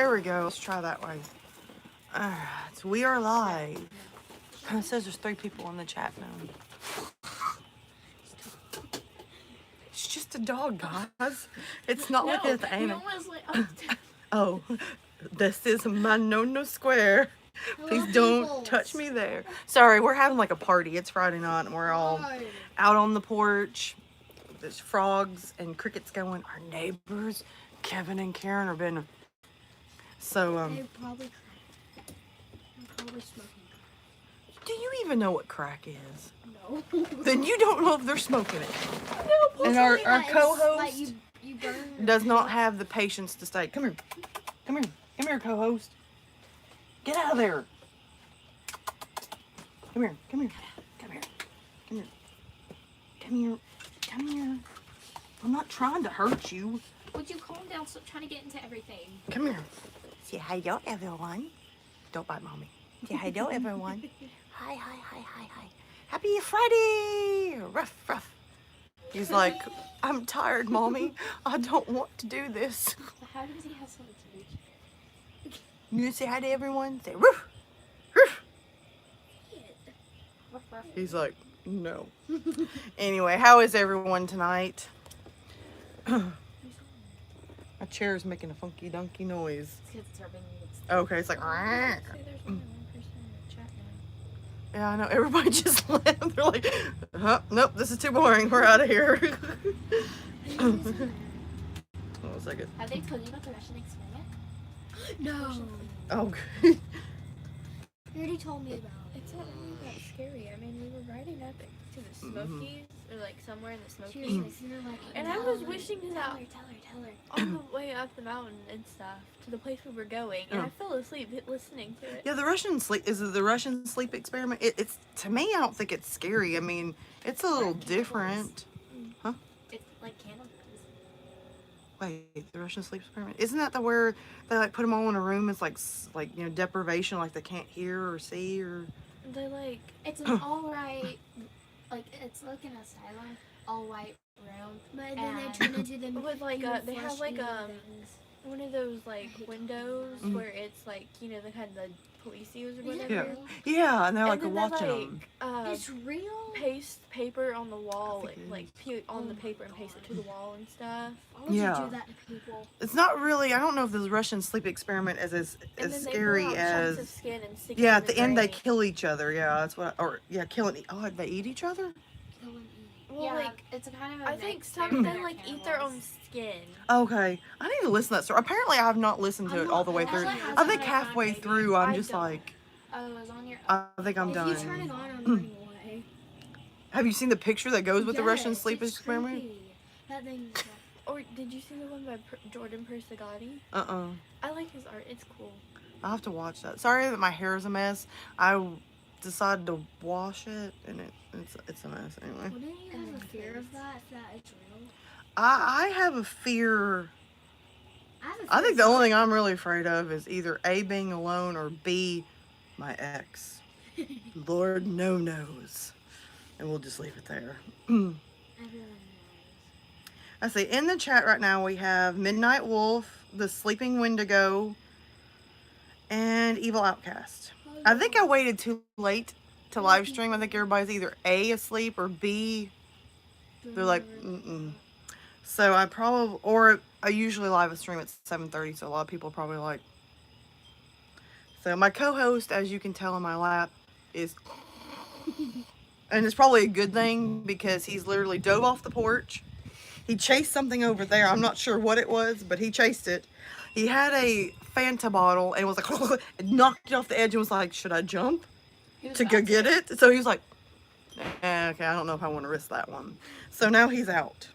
there we go. Let's try that way. Alright, so we are live. It says there's 3 people in the chat now. It's just a dog, guys. It's not like it's animal. Oh, this is my no square. Please don't touch me there. Sorry, we're having like a party. It's Friday night and we're all out on the porch. There's frogs and crickets going. Our neighbors, Kevin and Karen, have been so They're probably smoking. Do you even know what crack is? No. Then you don't know if they're smoking it. No, and our co-host like you burn does not have the patience to stay. Come here. Come here. Come here, co-host. Get out of there. Come here. Come here. Come here. Come here. Come here. Come here. I'm not trying to hurt you. Would you calm down? Stop trying to get into everything. Come here. Say hello, everyone. Don't bite mommy. Say hello, everyone. Hi, hi, hi, hi, hi. Happy Friday. Ruff, ruff. He's like, I'm tired, mommy. I don't want to do this. How does he have something to do? You say hi to everyone? Say roof, roof. He's like, no. Anyway, how is everyone tonight? My chair is making a funky dunky noise. Okay, it's like. Yeah, I know. Everybody just left. They're like, nope, this is too boring. We're out of here. Hold on a second. Have they told you about the Russian experiment? No. Oh, you already told me about it. It's not really that scary. I mean, we were riding up to the Smokies, or like somewhere in the Smokies. And I was wishing this out Tell her. on the way up the mountain and stuff to the place we were going, and I fell asleep listening to it. yeah, the Russian sleep, is it the Russian sleep experiment? It's, to me, I don't think it's scary. I mean, it's a little different. Huh? It's like cannibals. Wait, the Russian sleep experiment? Isn't that the where they like put them all in a room? It's like you know, deprivation, like they can't hear or see or. They like It's an all-right, like it's like an asylum, all-white room. But then they turn into them with like they have like one of those like windows where it's like, you know, the kind the police use or whatever. Yeah, and they're like and watching them. It's real. Paste paper on the wall, like on the paper and paste it to the wall and stuff. Why would you do that to people? It's not really. I don't know if the Russian sleep experiment is as scary as. Yeah, at the end they kill each other. Yeah, that's what. Killing. Oh, they eat each other. Well, yeah, like it's a kind of. I think some they like eat their own skin. Okay, I need to listen to that story. Apparently, I have not listened to it all the way through. I think halfway through, I'm just like. Oh, it was on your. I think I'm done. If you turn it on, I'm running away. Have you seen the picture that goes with the Russian sleep experiment? That thing. Or did you see the one by Jordan Persegati? I like his art. It's cool. I'll have to watch that. Sorry that my hair is a mess. I decided to wash it, and it's a mess anyway. Well, didn't you have a fear of that? If that it's real? I have a fear. I think the only thing I'm really afraid of is either A, being alone, or B, my ex. Lord knows. And we'll just leave it there. Everyone knows. I see, in the chat right now we have Midnight Wolf, The Sleeping Wendigo, and Evil Outcast. I think I waited too late to live stream. I think everybody's either A, asleep, or B, they're like, So I usually live stream at 7:30, so a lot of people are probably like. So my co-host, as you can tell in my lap, is, and it's probably a good thing because he's literally dove off the porch. He chased something over there. I'm not sure what it was, but he chased it. He had a Fanta bottle and was like, knocked it off the edge and was like, should I jump to go get it? So he was like, okay, I don't know if I want to risk that one. So now he's out,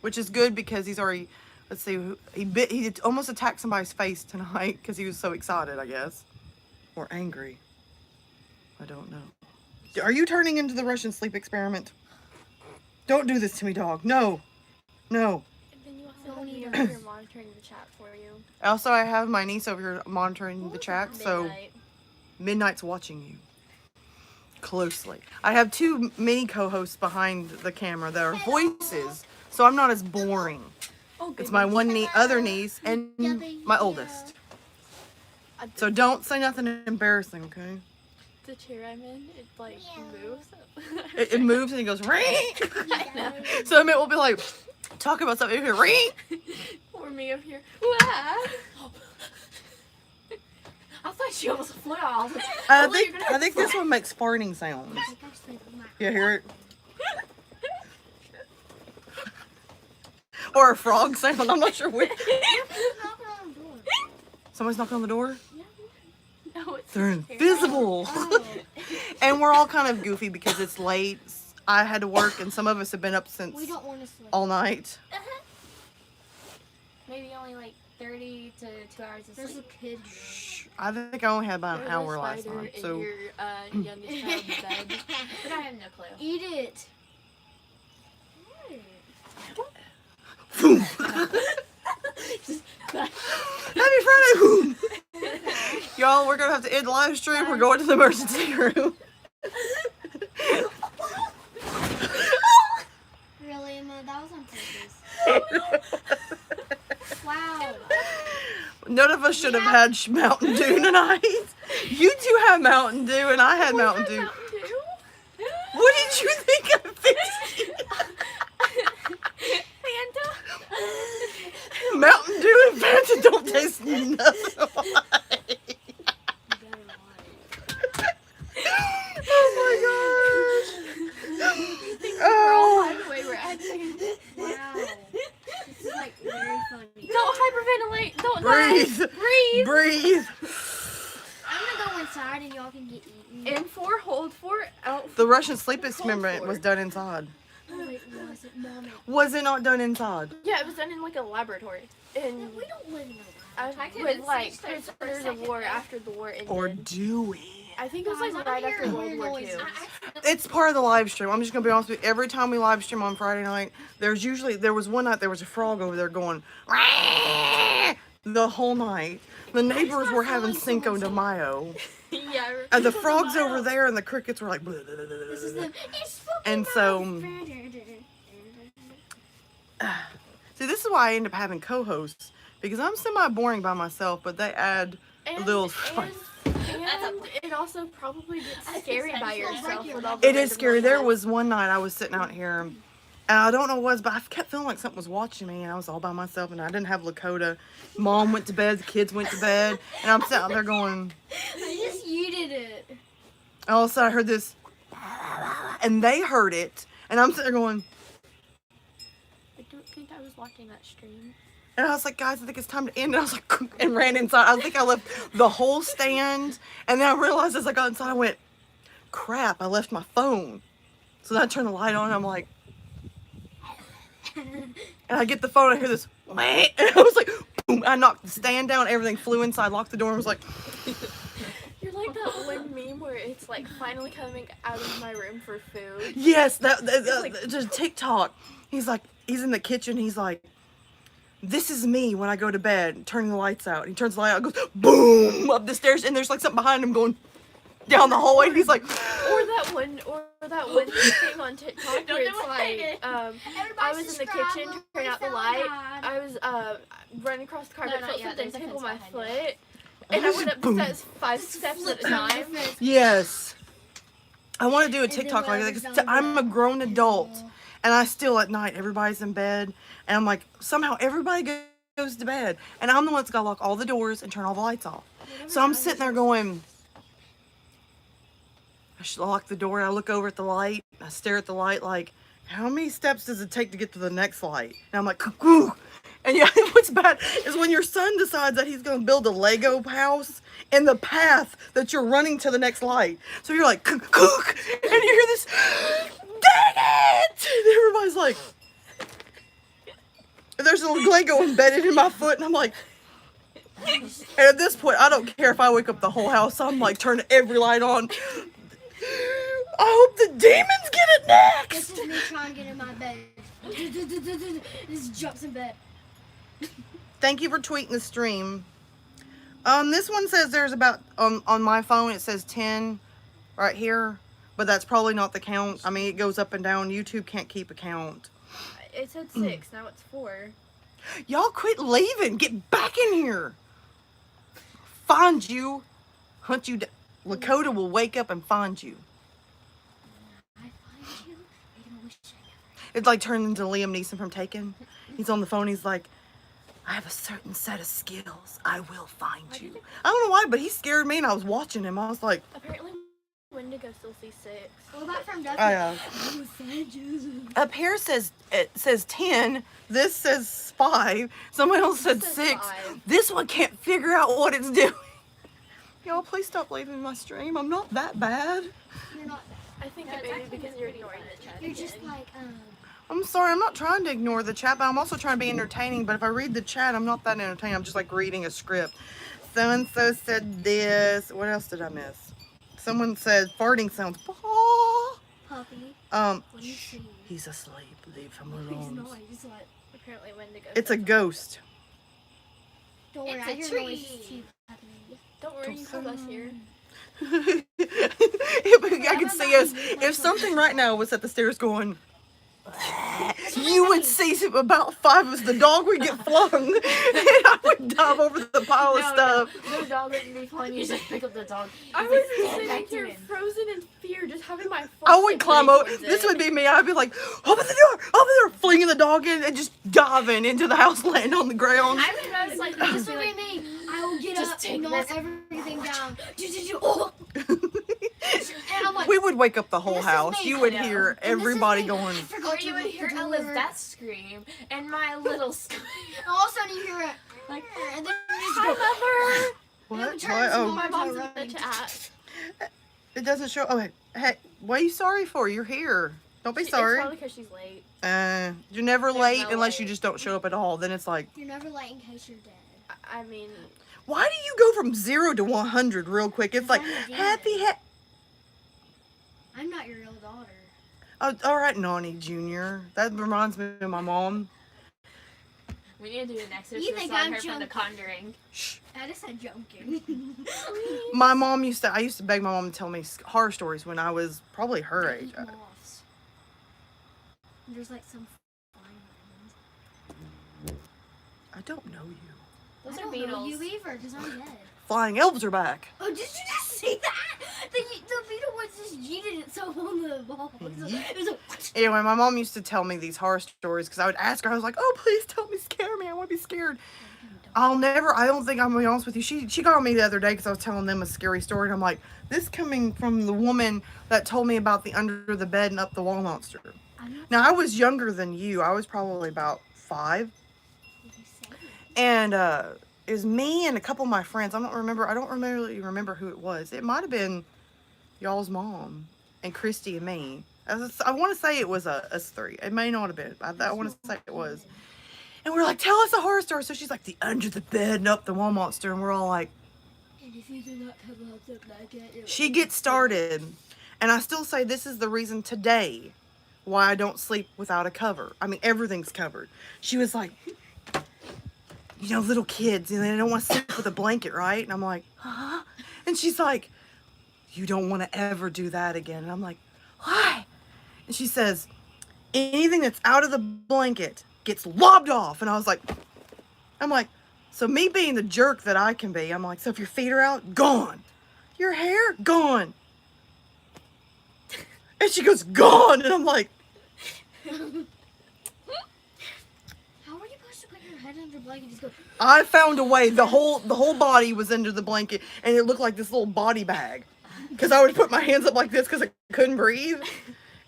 which is good because he's already, let's see, he almost attacked somebody's face tonight because he was so excited, I guess. Or angry. I don't know. Are you turning into the Russian sleep experiment? Don't do this to me, dog. No. No. And then you also have me over here monitoring the chat for you. Also, I have my niece over here monitoring the chat, so Midnight's watching you closely. I have 2 mini co-hosts behind the camera that are voices, so I'm not as boring. It's my other niece and my oldest. So don't say nothing embarrassing, okay? The chair I'm in, it like moves. It moves and it goes ring. I know. So Emmett will be like, talk about something, he'll ring. Or me up here. Wah! I thought she almost flew out. I think this one makes farting sounds. You hear it? Or a frog sound. I'm not sure which. Somebody's knocking on the door? No, it's They're invisible. Oh. And we're all kind of goofy because it's late. I had to work and some of us have been up since We don't want to sleep. all night. Maybe only like 30 to 2 hours of sleep. There's a kid. I think I only had about an There's a hour last spider night. in So your youngest child's bed. But I have no clue. Eat it. Happy Friday! Y'all, we're gonna have to end the live stream. We're going to the emergency room. Really, Emma? That was on purpose. Wow. None of us should have had Mountain Dew tonight. You two have Mountain Dew and I had Mountain Dew. Mountain Dew? What did you think I fixed? Fanta? Mountain Dew and Fanta don't taste nothing alike. Oh my gosh. Oh. By the way, we're acting. Wow. This is like very funny. Don't hyperventilate. Don't Breathe. die. Breathe. Breathe. I'm gonna go inside and y'all can get eaten. In 4, hold 4, out 4. The Russian sleep experiment was done inside. Oh, wait, was it, Mommy? Was it not done inside? Yeah, it was done in like a laboratory. And We don't live in a I laboratory. with like prisoners of war after the war ended. Or do we? I think it was like right after World War II. It's part of the live stream. I'm just gonna be honest with you. Every time we live stream on Friday night, there was one night there was a frog over there going the whole night. The neighbors were having Cinco de Mayo, Yeah. and the frogs over there and the crickets were like. Blah, blah, blah, blah, This is blah, the. blah. It's fucking And so, mouth. see, this is why I end up having co-hosts because I'm semi-boring by myself, but they add a little spice. And it also probably gets scary by yourself with all the It is random scary. There noises. was one night I was sitting out here, and I don't know what it was, but I kept feeling like something was watching me, and I was all by myself, and I didn't have Lakota. Mom went to bed, the kids went to bed, and I'm sitting out there going, I just yeeted it. and all of a sudden I heard this, and they heard it, and I'm sitting there going, I don't think I was watching that stream. and I was like, guys, I think it's time to end. And I was like, and ran inside. I think I left the whole stand. And then I realized as I got inside, I went, crap, I left my phone. So then I turned the light on and I'm like, and I get the phone, I hear this, wah, and I was like, boom. I knocked the stand down, everything flew inside, locked the door, and was like, You're like that one meme where it's like finally coming out of my room for food. yes, just TikTok. He's like, he's in the kitchen, he's like, this is me when I go to bed, turning the lights out. He turns the light out, goes boom up the stairs, and there's like something behind him going down the hallway. And he's like, Or that one thing on TikTok where it's like, I was in the kitchen, turn out the light. I was running across the carpet, felt something tickle my foot, and I went up the steps 5 steps at a time. yes. I want to do a TikTok like that because I'm a grown adult, and I still at night everybody's in bed, and I'm like somehow everybody goes to bed, and I'm the one that's got to lock all the doors and turn all the lights off. So I'm sitting there going, I should lock the door, and I look over at the light, and I stare at the light like, how many steps does it take to get to the next light? And I'm like, cuckoo. And yeah, what's bad is when your son decides that he's going to build a Lego house in the path that you're running to the next light. So you're like, cook, and you hear this, dang it! And everybody's like, there's a Lego embedded in my foot, and I'm like, and at this point, I don't care if I wake up the whole house. I'm like, turning every light on. I hope the demons get it next. This is me trying to get in my bed. This jumps in bed. Thank you for tweeting the stream. This one says there's about, on my phone, it says 10 right here, but that's probably not the count. I mean, it goes up and down. YouTube can't keep a count. It said 6, now it's 4. Y'all quit leaving. Get back in here. 5 find you, hunt you down. Lakota will wake up and find you. I find you. You're gonna wish I never. It's like turned into Liam Neeson from Taken. He's on the phone. He's like, I have a certain set of skills. I will find you. I don't know why, but he scared me, and I was watching him. I was like, Apparently, Wendigo still sees 6. What about from up here it says 10. This says 5. Someone else said This 6. says 5. This one can't figure out what it's doing. Y'all, please stop leaving my stream. I'm not that bad. You're not that. I think it may be because you're ignoring the chat. You're just again. like, I'm sorry. I'm not trying to ignore the chat, but I'm also trying to be entertaining. But if I read the chat, I'm not that entertaining. I'm just like reading a script. So-and-so said this. What else did I miss? Someone said farting sounds. puppy. Um, What do you see? he's asleep. Leave him He's alone. not. He's like, Apparently, Wendigo. It's a says- ghost. don't worry, It's I a hear tree. noises too, puppy. Don't worry, you have us here. I could see us. If something right now was at the stairs going, you would see about 5 of us. The dog would get flung, and I would dive over the pile of stuff. No dog wouldn't be fun. You just pick up the dog. I He's was like, just "Stand sitting back to here him." frozen in fear, just having my. I would climb over. This would be me. I'd be like, open the door, open the door, flinging the dog in, and just diving into the house, land on the ground. I would notice like this would be me. I will get Just up take and knock this. everything down. Oh. And I'm like, We would wake up the whole This is house. me. You would I know. hear And this is everybody me. going. I forgot Or to you would lock hear the Ella's door. that scream and my little scream. And all of a sudden you hear it like, and then you just Hi, go. Mother. What? It What? turns Oh, more- My mom's in running. the chat. it doesn't show. Oh, hey, what are you sorry for? You're here. Don't be It's sorry. probably because she's late. You're never There's late no unless you way. just don't show up at all. Then it's like, You're never late in case you're dead. I mean, why do you go from 0 to 100 real quick? It's like I'm a demon. happy. I'm not your real daughter. Oh, all right, Nani Jr. That reminds me of my mom. We need to do an exorcist You think on I'm her for The joking? Conjuring. Shh. I just said joking. My mom I used to beg my mom to tell me horror stories when I was probably her age. Eat moths. There's like some flying ones. I don't know you. Those I are don't know beetles. you either, because I'm dead. Flying elves are back. Oh, did you just see that? The beetle was just yeeted itself on the ball. It was a Anyway, my mom used to tell me these horror stories because I would ask her. I was like, "Oh, please tell me, scare me. I want to be scared." I don't think I'm gonna be honest with you. She got on me the other day because I was telling them a scary story, and I'm like, "This coming from the woman that told me about the under the bed and up the wall monster." Now I was younger than you. I was probably about 5, and it was me and a couple of my friends. I don't really remember who it was. It might have been y'all's mom and Christy and me. I want to say it was us 3. It may not have been. I want to say it was. And we're like, tell us a horror story. So she's like, the under the bed and up the wall monster. And we're all like, And if you do not come out the blanket, she gets started. And I still say this is the reason today why I don't sleep without a cover. I mean, everything's covered. She was like, you know, little kids, and they don't want to sleep with a blanket, right? And I'm like, huh? And she's like, you don't want to ever do that again. And I'm like, why? And she says, anything that's out of the blanket gets lobbed off. And I'm like, so me being the jerk that I can be, I'm like, so if your feet are out, gone. Your hair, gone. And she goes, gone. And I'm like, How are you supposed to put your head under a blanket and just go? I found a way. The whole body was under the blanket, and it looked like this little body bag. Because I would put my hands up like this because I couldn't breathe.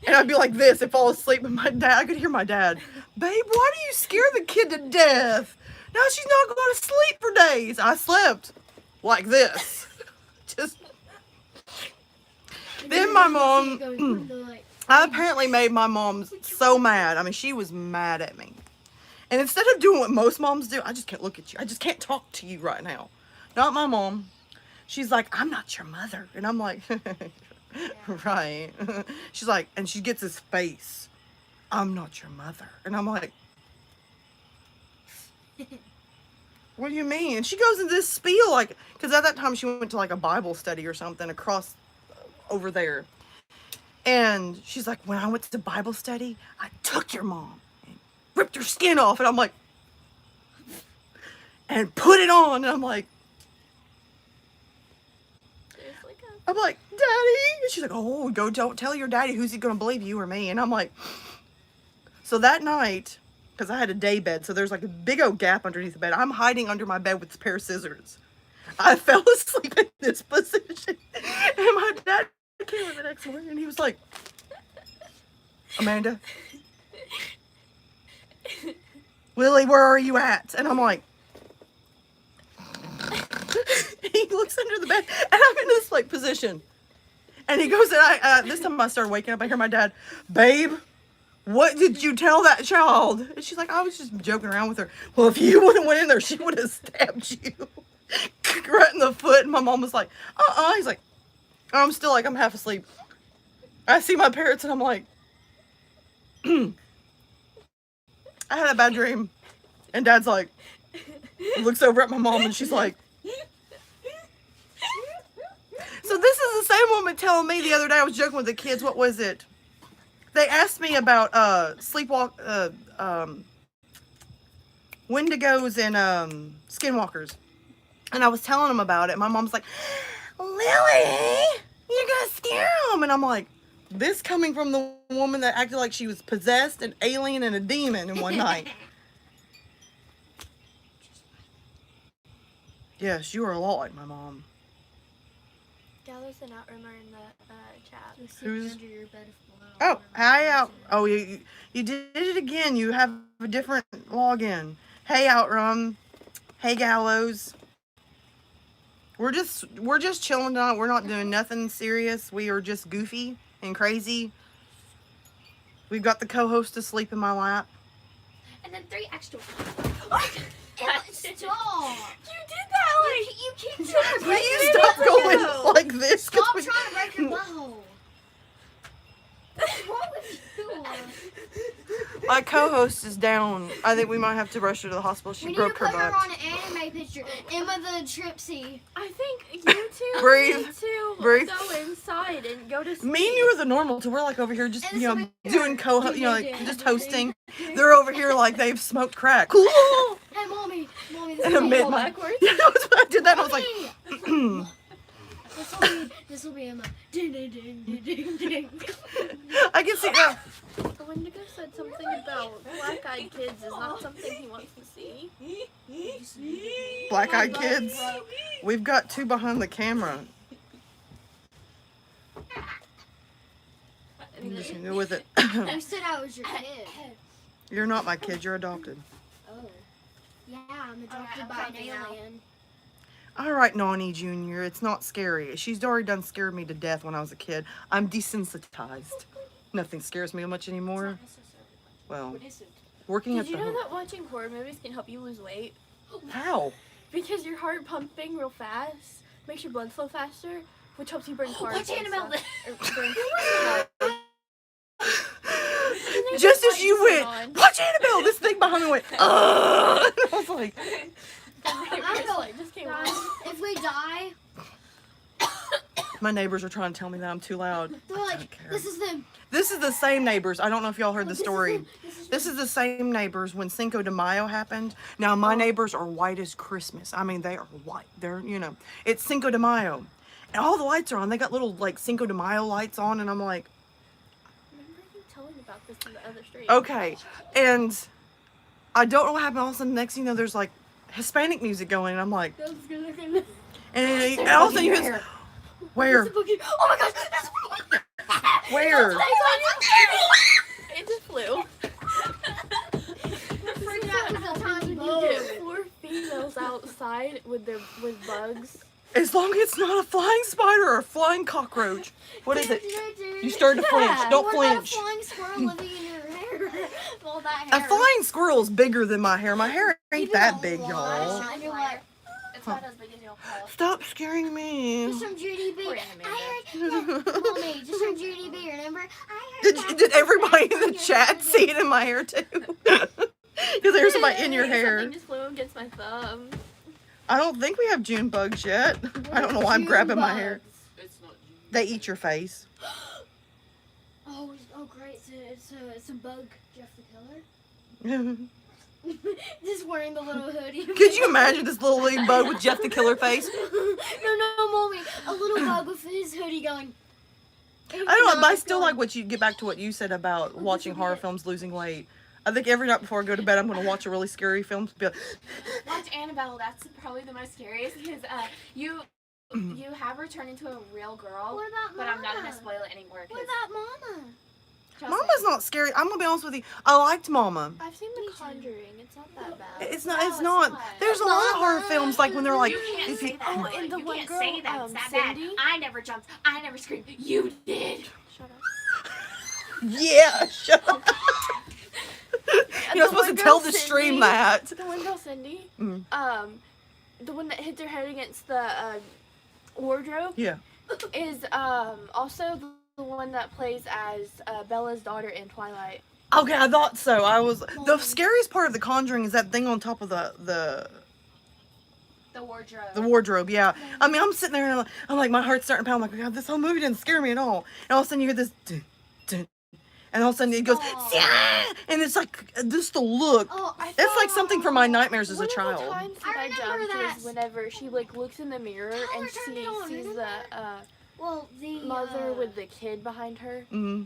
And I'd be like this and fall asleep. And I could hear my dad, babe, why do you scare the kid to death? Now she's not going to sleep for days. I slept like this. Just. Then my mom, I apparently made my mom so mad. I mean, she was mad at me. And instead of doing what most moms do, I just can't look at you. I just can't talk to you right now. Not my mom. She's like, I'm not your mother. And I'm like, right. She's like, and she gets his face. I'm not your mother. And I'm like, what do you mean? And she goes into this spiel, like, because at that time she went to like a Bible study or something across over there. And she's like, when I went to the Bible study, I took your mom and ripped her skin off. And I'm like, and put it on. And I'm like, I'm like, Daddy. And she's like, oh, don't tell your daddy. Who's he going to believe, you or me? And I'm like, so that night, because I had a day bed, so there's like a big old gap underneath the bed. I'm hiding under my bed with a pair of scissors. I fell asleep in this position. And my dad came in the next morning and he was like, Amanda, Lily, where are you at? And I'm like, he looks under the bed and I'm in this like position. And he goes, and this time I started waking up. I hear my dad, babe, what did you tell that child? And she's like, I was just joking around with her. Well, if you would have went in there, she would have stabbed you right in the foot. And my mom was like, He's like, I'm still like, I'm half asleep. I see my parents and I'm like, I had a bad dream. And Dad's like, looks over at my mom and she's like, so this is the same woman telling me the other day, I was joking with the kids, what was it? They asked me about Wendigos and skinwalkers. And I was telling them about it. My mom's like, Lily, you're gonna scare them. And I'm like, this coming from the woman that acted like she was possessed, an alien, and a demon in one night. Yes, you are a lot like my mom. Gallows and Outrunner in the chat. Who's? Under your bed of Oh, hi out. Oh, you did it again. You have a different login. Hey, Outrun. Hey, Gallows. We're just chilling tonight. We're not doing nothing serious. We are just goofy and crazy. We've got the co-host asleep in my lap. And then 3 extra. Stop! You did that like You keep trying to break Will your you stop going butthole. like this? 'Cause Stop we- trying to break your butthole. What's wrong with you? My co-host is down. I think we might have to rush her to the hospital. She We need to broke her put her butt. on an anime picture. Emma the Tripsy. I think you two Breathe. need to Breathe. go inside and go to sleep. Me and you are the normal, so we're like over here just, And you know, so we- doing like just hosting. They're over here like they've smoked crack. Cool. Hey, mommy. Mommy, this And will a be Roll midnight. backwards. Yeah, I did that and I was like, Mommy. This will be Emma. Ding, ding, ding, ding, ding, ding. I can see now. The Wendigo said something about black-eyed kids is not something he wants to see. Black-eyed kids. We've got 2 behind the camera. I'm just gonna go with it. You said I was your kid. You're not my kid. You're adopted. Oh. Yeah, I'm adopted I'm by an coming now. alien. All right, Nani Jr. It's not scary. She's already done scared me to death when I was a kid. I'm desensitized. Nothing scares me much anymore. Well, working Did at you the know that watching horror movies can help you lose weight? How? Because your heart pumping real fast makes your blood flow faster, which helps you burn carbs. What's Annabelle? Just as you went, watch Annabelle. This thing behind me went. I was like, Just came on. If we die, my neighbors are trying to tell me that I'm too loud. they're I like, don't care. this is them. This is the same neighbors. I don't know if y'all heard the This is story. them. This is the same neighbors when Cinco de Mayo happened. Now, my neighbors are white as Christmas. I mean, they are white. They're, you know, it's Cinco de Mayo. And all the lights are on. They got little, like, Cinco de Mayo lights on. And I'm like, Remember you telling about this in the other street? okay. And I don't know what happened. All of a sudden, next thing you know, there's, like, Hispanic music going. And I'm like, and all of a sudden you hear, where? Oh my gosh, that's a boogie. Where? It just flew. Freaking out with a tiny You bug. get 4 females outside with bugs. As long as it's not a flying spider or a flying cockroach. What is it? You started to flinch. Don't What flinch. about a flying squirrel living in your hair? All that A hair. flying squirrel is bigger than my hair. My hair ain't Even that a big, lot. y'all. And you're like, It's not as big as your paw. Stop scaring me. just from Judy B. Poor I heard, yeah, mommy, just from Judy B. Remember? I heard Did everybody in the chat see it in my hair too? Because there's somebody in your hair. Something just flew against my thumb. I don't think we have June bugs yet. I don't know why I'm grabbing my hair. It's not They eat your face. Oh, great. It's a bug, Jeff the Killer. Just wearing the little hoodie. Could you imagine this little lead bug with Jeff the Killer face? No, mommy. A little bug with his hoodie going. I don't know, but I still like what you get back to what you said about watching horror films, losing weight. I think every night before I go to bed, I'm going to watch a really scary film. To be like, Watch Annabelle. That's probably the most scariest because you have her turn into a real girl. What about But I'm not Mama? gonna spoil it anymore. What about Mama? Mama's not scary. I'm going to be honest with you. I liked Mama. I've seen The Conjuring. It's not that bad. It's not. There's a lot of horror films like when they're like, You can't if say you, that. Oh, and the you one can't girl, say that. It's that Cindy? bad. I never jumped. I never screamed. You did. Shut up. yeah, shut up. You're not The supposed to one tell girl, the stream Cindy, that. The one girl, Cindy, Mm. the one that hits her head against the wardrobe, Yeah. is also the one that plays as Bella's daughter in Twilight. Okay, I thought so. The scariest part of The Conjuring is that thing on top of the wardrobe. The wardrobe, yeah. I mean, I'm sitting there and I'm like, my heart's starting to pound. I'm like, God, this whole movie didn't scare me at all. And all of a sudden you hear this, dun, dun, and all of a sudden it goes, "Sia!" And it's like, just the look. Oh, It's like something from my nightmares as a One of the child. times I that I remember jumped that. was whenever she like looks in the mirror Power and turned she it on, sees isn't the the mother with the kid behind her, Mm-hmm.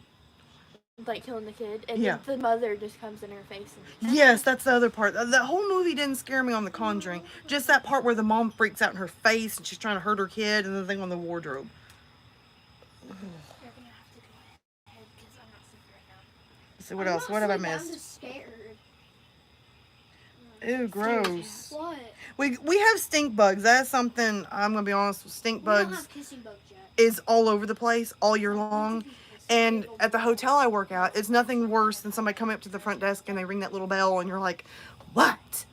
like killing the kid, and Yeah. then the mother just comes in her face. And Yes, that's the other part. The whole movie didn't scare me on The Conjuring. Just that part where the mom freaks out in her face and she's trying to hurt her kid and the thing on the wardrobe. You're gonna have to go ahead because I'm not sleeping right now. Let's see, what else? What have I I'm missed? just scared. Ew, gross. What? We have stink bugs. That's something, I'm going to be honest with. Stink We don't bugs have kissing bugs yet. is all over the place all year long. And at the hotel I work at, it's nothing worse than somebody coming up to the front desk and they ring that little bell and you're like, what?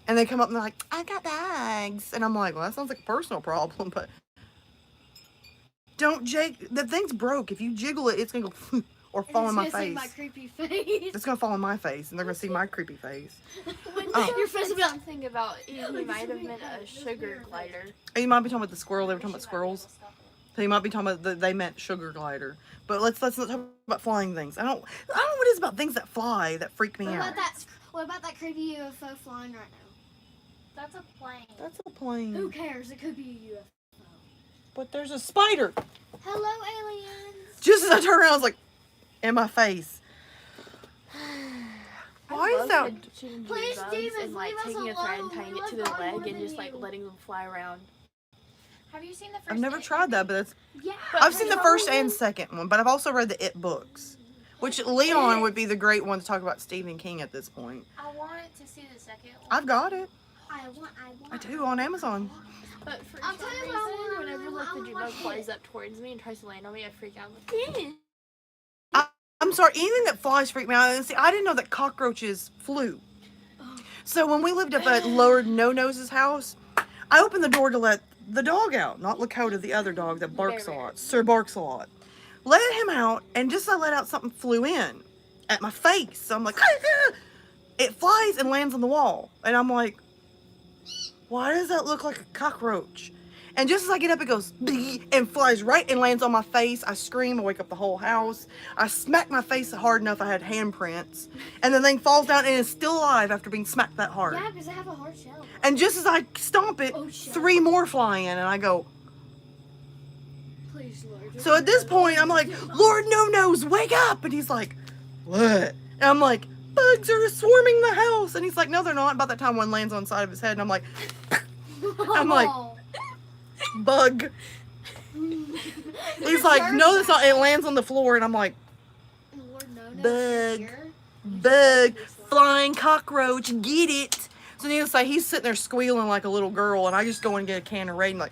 And they come up and they're like, I got bags. And I'm like, well, that sounds like a personal problem, but don't the thing's broke. If you jiggle it, it's going to go or fall in my It's gonna see face. my creepy face. It's going to fall in my face and they're going to see my creepy face. When Oh. your friend said something about he might have been a sugar glider. You might be talking about the squirrel. They were talking about squirrels. So you might be talking about they meant sugar glider. But let's not talk about flying things. I don't know what it is about things that fly that freak me out. What about that creepy UFO flying right now? That's a plane. That's a plane. Who cares? It could be a UFO. But there's a spider. Hello, aliens. Just as I turned around, I was like, in my face. Why I is love that? shooting Please, bugs demons, and like leave us taking a thread and alone. tying We it to love their God leg more and than just like you. letting them fly around. Have you seen the first? I've never It tried that, but that's. Yeah. I've seen the first and second one, but I've also read the It books, which Leon would be the great one to talk about Stephen King at this point. I want to see the second one. I've got it. I want. I do on Amazon. But for I'll some tell you reason, what I want, whenever like the I want Jubug flies up towards me and tries to land on me, I freak out. I'm like, I'm sorry, anything that flies freak me out. And see, I didn't know that cockroaches flew. So when we lived up at Lord No Nose's house, I opened the door to let the dog out, not Lakota, the other dog that barks a lot. Sir barks a lot. Let him out, and just as I let out, something flew in at my face. So I'm like, it flies and lands on the wall. And I'm like, why does that look like a cockroach? And just as I get up, it goes and flies right and lands on my face. I scream, I wake up the whole house. I smack my face hard enough I had handprints. And the thing falls down and is still alive after being smacked that hard. Yeah, because I have a hard shell. And just as I stomp it, Oh, shit. 3 more fly in, and I go. Please, Lord. So at this point, I'm like, Lord No Nose, wake up! And he's like, what? And I'm like, bugs are swarming the house. And he's like, no, they're not. About that time, one lands on the side of his head, and I'm like, I'm like, bug. He's like, no, that's not. It lands on the floor, and I'm like, Lord, no, Bug. Here. bug, flying cockroach, get it. So needless to say, he's sitting there squealing like a little girl, and I just go and get a can of Raid and like,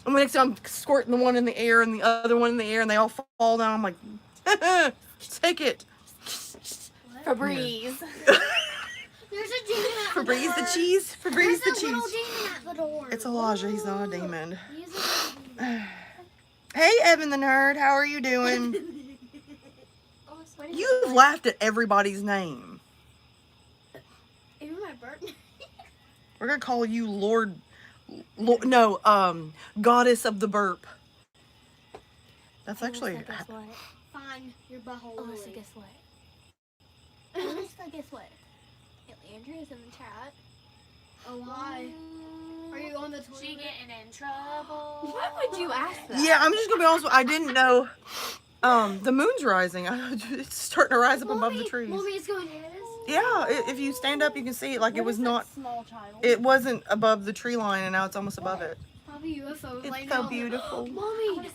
and the next time I'm squirting the one in the air and the other one in the air, and they all fall down. I'm like, take it. Febreze. There's a demon at the door. Febreze the cheese. Febreze There's the a little cheese. demon at the door. It's Elijah. He's not a demon. He's a demon. Hey, Evan the nerd. How are you doing? You've laughed at everybody's name. Even my birthday. We're gonna call you Lord. Goddess of the burp. That's actually. Guess what? Fine, your butthole. Alyssa, Lily. guess what? Alyssa, guess what? Andrea's in the chat. Oh, why? Are you on the toilet? She getting in trouble. Why would you ask that? Yeah, I'm just gonna be honest with you. I didn't know. The moon's rising. It's starting to rise up above the trees. Mommy, it's going. Yeah, if you stand up, you can see it. Like it was not. Small child. It wasn't above the tree line, and now it's almost above it. Probably UFO. It's so beautiful. Mommy,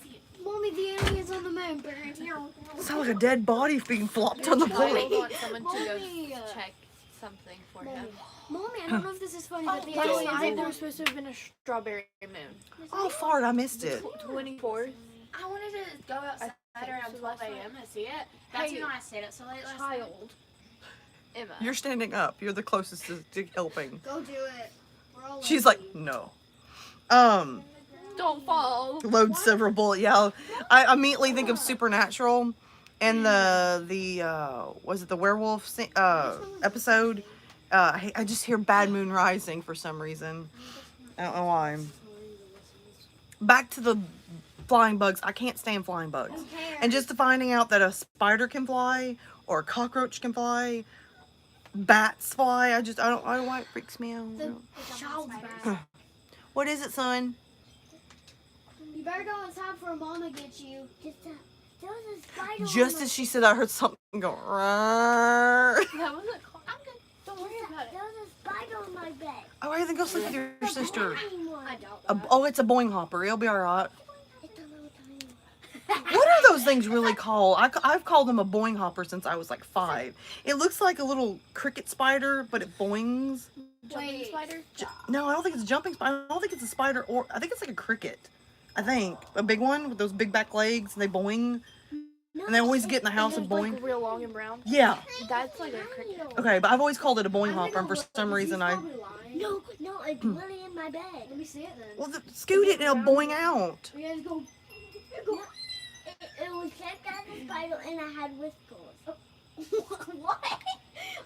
Mommy, the alien's on the moon. It sounds like a dead body being flopped on the I plate. want someone to Mommy. go check something for him. Mommy, I don't know if this is funny, but the Last alien's night on there the was supposed to have been a strawberry moon. Oh, fart! I missed it. 24th. I wanted to go outside around 12 a.m. to see it. That's Hey, when I stayed up so late last night. Child. Emma. You're standing up. You're the closest to helping. Go do it. We're all She's lazy. like, no. Don't fall. Load several bullet. Yeah, I immediately think of Supernatural, and was it the werewolf episode? I just hear Bad Moon Rising for some reason. I don't know why. Back to the flying bugs. I can't stand flying bugs. And just finding out that a spider can fly or a cockroach can fly, bats fly. I don't know why it freaks me out. The child's back. What is it, son? You better go inside before Mama gets you. There was a spider. Just as she said, I heard something go. "Rrrr." That wasn't called. I'm good. Don't worry about it. There was a spider on my bed. Oh, I think go sleep with your sister. I don't. Oh, it's a boing hopper. It'll be all right. It's a little tiny. What are those things really called? I've called them a boing hopper since I was like 5. It looks like a little cricket spider, but it boings. Jumping spider? No, I don't think it's a jumping spider. I don't think it's a spider, or I think it's like a cricket. I think a big one with those big back legs, and they boing, and they always get in the house and boing. Like real long and brown. Yeah. That's like a cricket. Okay, but I've always called it a boing hopper, and for some reason No, it's really in my bed. Let me see it then. well, scoot it and it'll boing out. You guys go. No, it was kept as a spider and I had whiskers. What?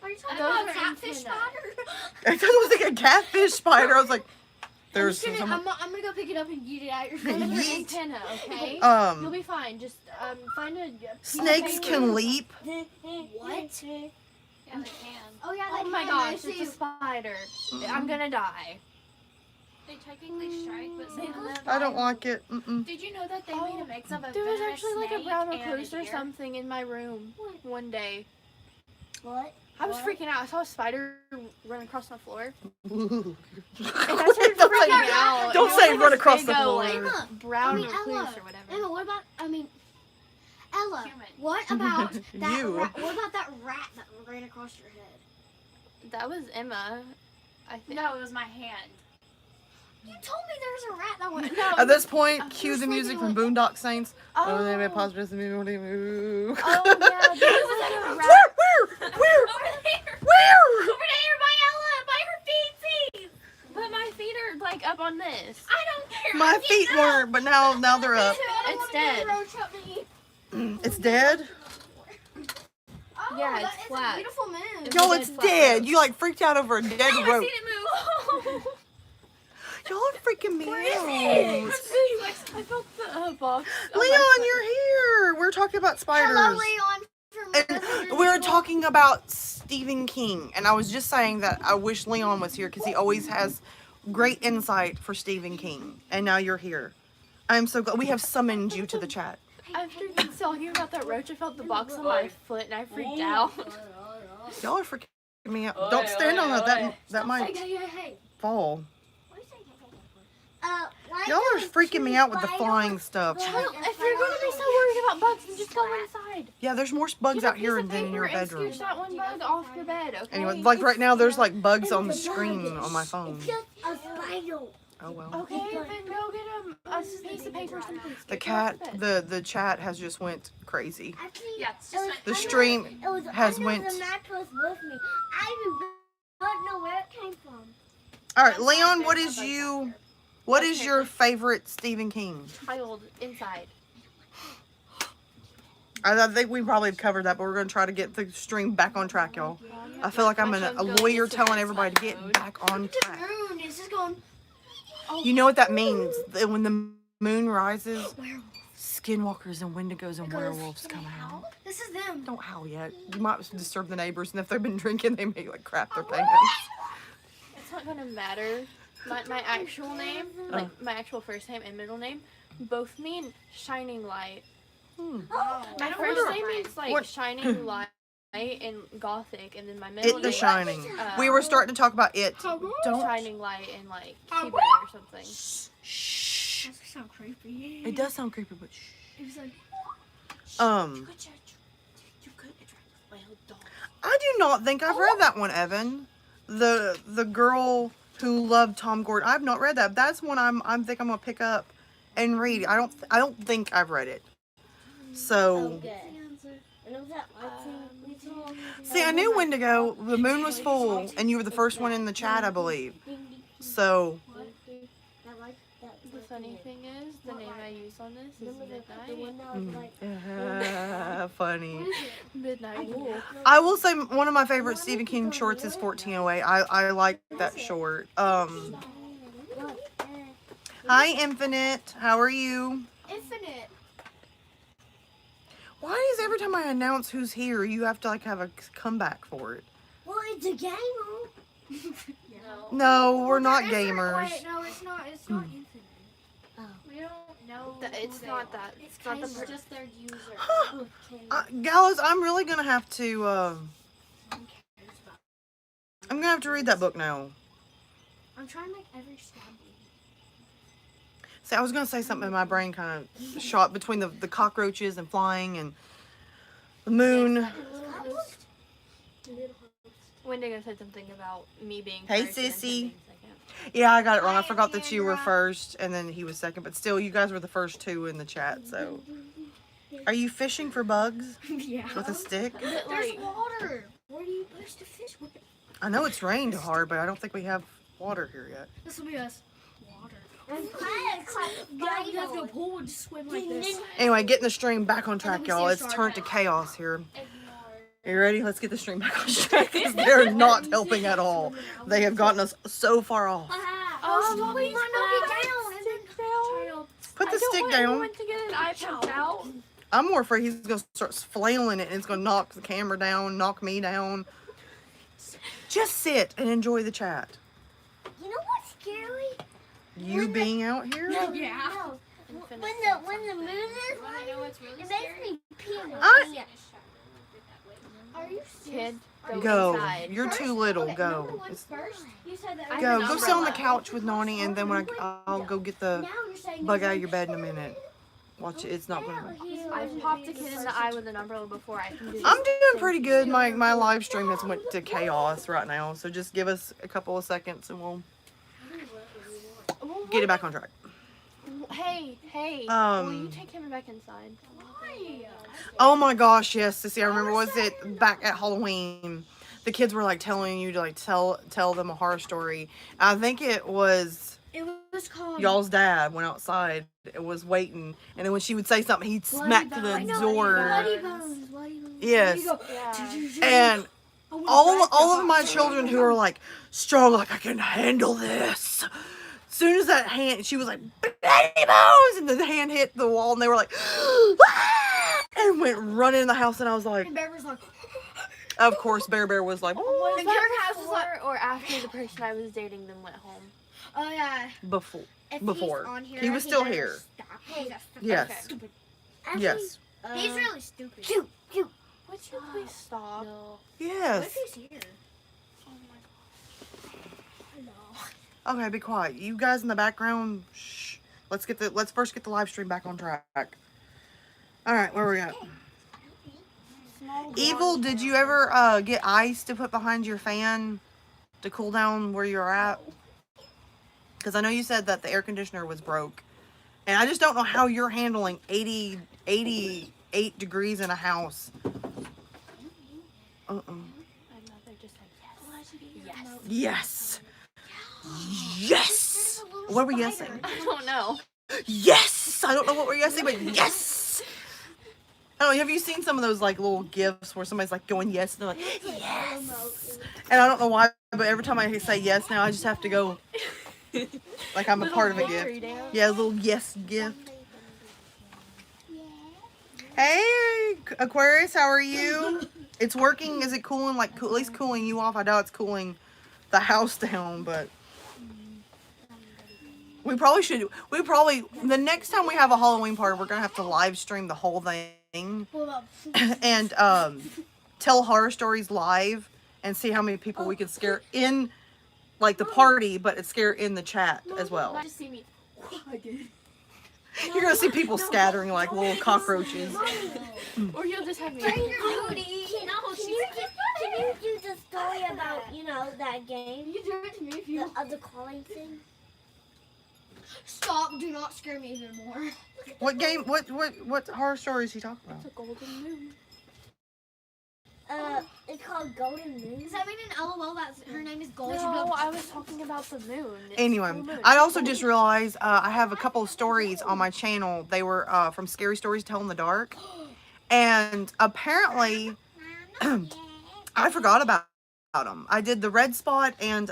Are you talking Those about are catfish antennae. spider? I thought it was like a catfish spider. I was like, there's I'm some. gonna go pick it up and eat it out your Those are Yeet. antenna, okay? You'll be fine. Just find a piece of Snakes paper. can leap. What? Yeah, they can. Oh yeah, Oh they my can. gosh, I it's see. a spider. I'm gonna die. They technically strike, but some of them. I don't like it. Mm-mm. Did you know that they made a mix of a There was venomous actually like a snake brown and a recluse or deer? something in my room one day. What? I was What? freaking out. I saw a spider run across my floor. Ooh. And I started Don't freaking say- out. don't It say was run like across a the big old, floor. like, Emma, brown Ella, recluse or whatever. Emma, what about? Ella, Human. what about that? You. What about that rat that ran across your head? That was Emma. I think. No, it was my hand. You told me there was a rat that went. No. At this point, cue You're the music from sleeping Boondock Saints. Oh. Oh, they made positive moo. Oh yeah, there was like a rat. Where? Over there! Where? Over there by Ella! By her feetsies! But my feet are like up on this. I don't care! My feet weren't, but now they're up. It's dead. It's dead. Oh, Yeah, it's it's flat. a beautiful moon. It's Y'all, a it's dead flat dead. roach. You like freaked out over a dead I've rope. seen it move! Y'all are freaking me Where is out. it? I felt the box. on my Leon, foot. you're here. We're talking about spiders. Hello, Leon. And we were talking about Stephen King, and I was just saying that I wish Leon was here because he always has great insight for Stephen King. And now you're here. I'm so glad we have summoned you to the chat. After talking about that roach, I felt the box on my foot and I freaked out. Y'all are freaking me out. Don't stand on it. That might Hey. fall. Why Y'all are does freaking me out with the spider- flying stuff. Child, if you're gonna be so worried about bugs, then just go inside. Yeah, there's more bugs Get a out here piece of than in your paper and bedroom. scooch that one bug off your bed, okay? Anyway, like right now, there's like bugs on the screen on my phone. It's just a spider. Oh well. Okay, then go get a piece of paper or something. The Scooch cat, it off bed. the chat has just went crazy. Actually, Yeah, it's just like- The stream it was has under went. the mattress with me. I don't know where it came from. All right, Leon, what is your favorite Stephen King? Child inside. I think we probably covered that, but we're gonna try to get the stream back on track, y'all. I feel like I'm a lawyer telling everybody to get back on The track. moon is just going. You know what that means? That when the moon rises, skinwalkers and wendigos and werewolves come out. This is them. Don't howl yet. You might disturb the neighbors, and if they've been drinking, they may like crap their pants. It's not gonna matter. My actual name, like my actual first name and middle name, both mean shining light. My first name means like What? shining light in Gothic, and then my middle It name the Shining. uh, We were starting to talk about it. Don't. shining light in like Hebrew or something. Shh. That sounds creepy. It does sound creepy, but shh. It was like, You could attract wild dogs. I do not think I've read that one, Evan. The girl who loved Tom Gordon. I've not read that. That's one I'm think I'm gonna pick up and read. I don't think I've read it. So see, I knew Wendigo. The moon was full, and you were the first one in the chat, I believe. So The funny thing is, the name I use on this is Midnight. funny. Midnight Wolf. I will say one of my favorite Stephen King shorts is 1408. I like that short. Hi, Infinite. How are you? Infinite. Why is every time I announce who's here, you have to like have a comeback for it? Well, it's a game. No, we're not gamers. Wait, no, it's not. It's not infinite. We don't know. It's who not they that. are. It's not the It's just their user. Gallows, I'm really gonna have to. I'm gonna have to read that book now. I'm trying to make every stab. See, I was gonna say something, and my brain kind of shot between the cockroaches and flying and the moon. Wendigo said something about me being Hey, first and him sissy. being second. Yeah, I got it wrong. I forgot that you were first, and then he was second. But still, you guys were the first two in the chat. So, are you fishing for bugs Yeah. with a stick? But, There's like, water. Where do you push the fish with? I know it's rained hard, but I don't think we have water here yet. This will be us. Water. Yeah, we have no pool and just swim like this. Anyway, getting the stream back on track, we y'all. see a It's shark turned to now. chaos here. You ready? Let's get the stream back on track because they're not helping at all. They have gotten us so far off. Oh, please, Put the stick down. I don't want anyone to get an iPad out. I'm more afraid he's gonna start flailing it and it's gonna knock the camera down, knock me down. Just sit and enjoy the chat. You know what's scary? You being out here? Yeah. When the moon is Wanna know what's really it scary? makes me pee. Are you Kid, Go. inside. You're too little. Go. What's first? You said that. I Go. have Go an sit on the umbrella. couch with Nani, and then when I'll go get the Now you're saying bug out of your bed in a minute. Watch it. It's not gonna. I've popped a kid in the eye with an umbrella before. I can do this I'm doing thing. pretty good. My live stream has went to chaos right now, so just give us a couple of seconds and we'll Well, get it back on track. Hey, will you Um. take him back inside? Oh my gosh, yes, Sissy. I remember. Was it back at Halloween? The kids were like telling you to like tell them a horror story. I think it was It was called. y'all's dad went outside. It was waiting, and then when she would say something, he'd smack the door. Bloody bones. Bloody bones. Yes. You go, Yeah. And all of my children who are like strong, like I can handle this. As soon as that hand, she was like, "Bloody bones!" and the hand hit the wall, and they were like, "Ah!" and went running in the house. And I was like, And Bear was like, of course, Bear was like, Was And that Kirk House was before or after the person I was dating then went home? oh yeah. before. If Before. he's on here, He was still better here. Stop. He's a Yes. stupid. Yes. He's really stupid. Cute. Would you please stop? No. What Yes. if he's here? Okay, be quiet. You guys in the background, shh. Let's first get the live stream back on track. All right, where are we at? Evil, did you ever get ice to put behind your fan to cool down where you're at? Because I know you said that the air conditioner was broke. And I just don't know how you're handling 88 degrees in a house. My mother just said yes. Yes. Yes. What were you saying? I don't know. Yes. I don't know what we're saying, but yes. I don't know. Have you seen some of those like little gifs where somebody's like going yes and they're like yes? And I don't know why, but every time I say yes now, I just have to go like I'm a part of a gift. Yeah, a little yes gift. Hey, Aquarius, how are you? It's working. Is it cooling? Like, at least cooling you off? I doubt it's cooling the house down, but we probably should. The next time we have a Halloween party, we're going to have to live stream the whole thing and tell horror stories live and see how many people we can scare in, like, the party, but it's scare in the chat as well. Just see me. I did. You're going to see people scattering like little cockroaches. Or you'll just have me. Can you do the story about, that game? You do it to me if you The calling thing? stop. Do not scare me even more. What game? What horror story is he talking about? It's a golden moon. It's called Golden Moon. Does that mean in LOL that her name is Gold? No, I was talking about the moon. It's Anyway, full moon. I also just realized I have a couple of stories on my channel. They were from Scary Stories to Tell in the Dark. And apparently, I forgot about them. I did the Red Spot and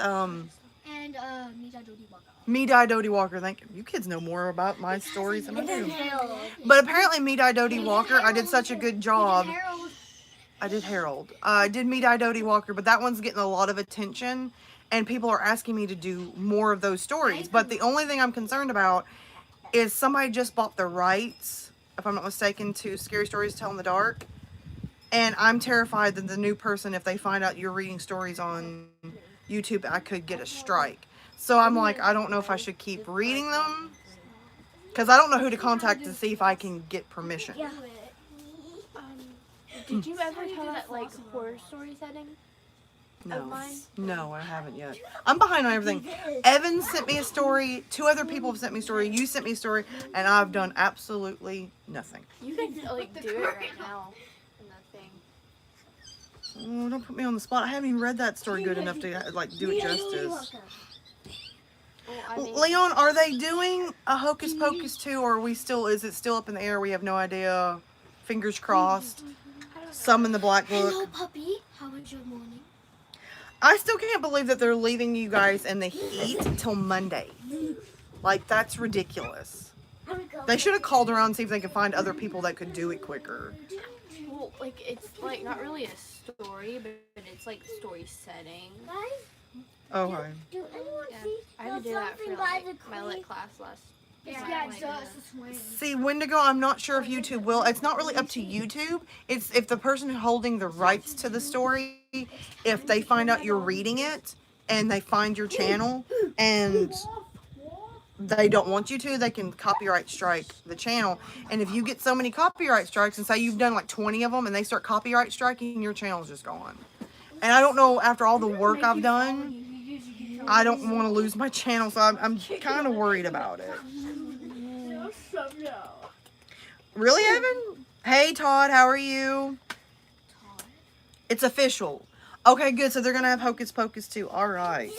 Me Die Dodie Walker. Thank you. You kids know more about my stories than I do. But apparently Me Die Dodie Walker, I did such a good job. I did Harold. I did Me Die Dodie Walker, but that one's getting a lot of attention. And people are asking me to do more of those stories. But the only thing I'm concerned about is somebody just bought the rights, if I'm not mistaken, to Scary Stories to Tell in the Dark. And I'm terrified that the new person, if they find out you're reading stories on YouTube, I could get a strike. So I'm like, I don't know if I should keep reading them. Because I don't know who to contact to see if I can get permission. Did you ever tell that like horror story setting? No. mine? No, I haven't yet. I'm behind on everything. Evan sent me a story. 2 other people have sent me a story. You sent me a story. And I've done absolutely nothing. You can like do it right now in that thing. Oh, don't put me on the spot. I haven't even read that story good enough to like do it justice. Well, I mean, Leon, are they doing a Hocus Pocus 2, or is it still up in the air? We have no idea. Fingers crossed. Some in the black book. Hello, puppy. How was your morning? I still can't believe that they're leaving you guys in the heat till Monday. Like, that's ridiculous. They should have called around and see if they could find other people that could do it quicker. well, like it's like not really a story, but it's like story setting. Guys, Oh, hi. do anyone Yeah, see I had to do that for something by like the my queen? lit class last. Yeah, it does. It's swing. See, Wendigo, I'm not sure if YouTube will. It's not really up to YouTube. It's if the person holding the rights to the story, if they find out you're reading it and they find your channel and they don't want you to, they can copyright strike the channel. And if you get so many copyright strikes, and say you've done like 20 of them and they start copyright striking, your channel's just gone. And I don't know, after all the work I've done, I don't want to lose my channel, so I'm kind of worried about it. Really, Evan? Hey, Todd, how are you? It's official. Okay, good. So they're gonna have Hocus Pocus too. All right.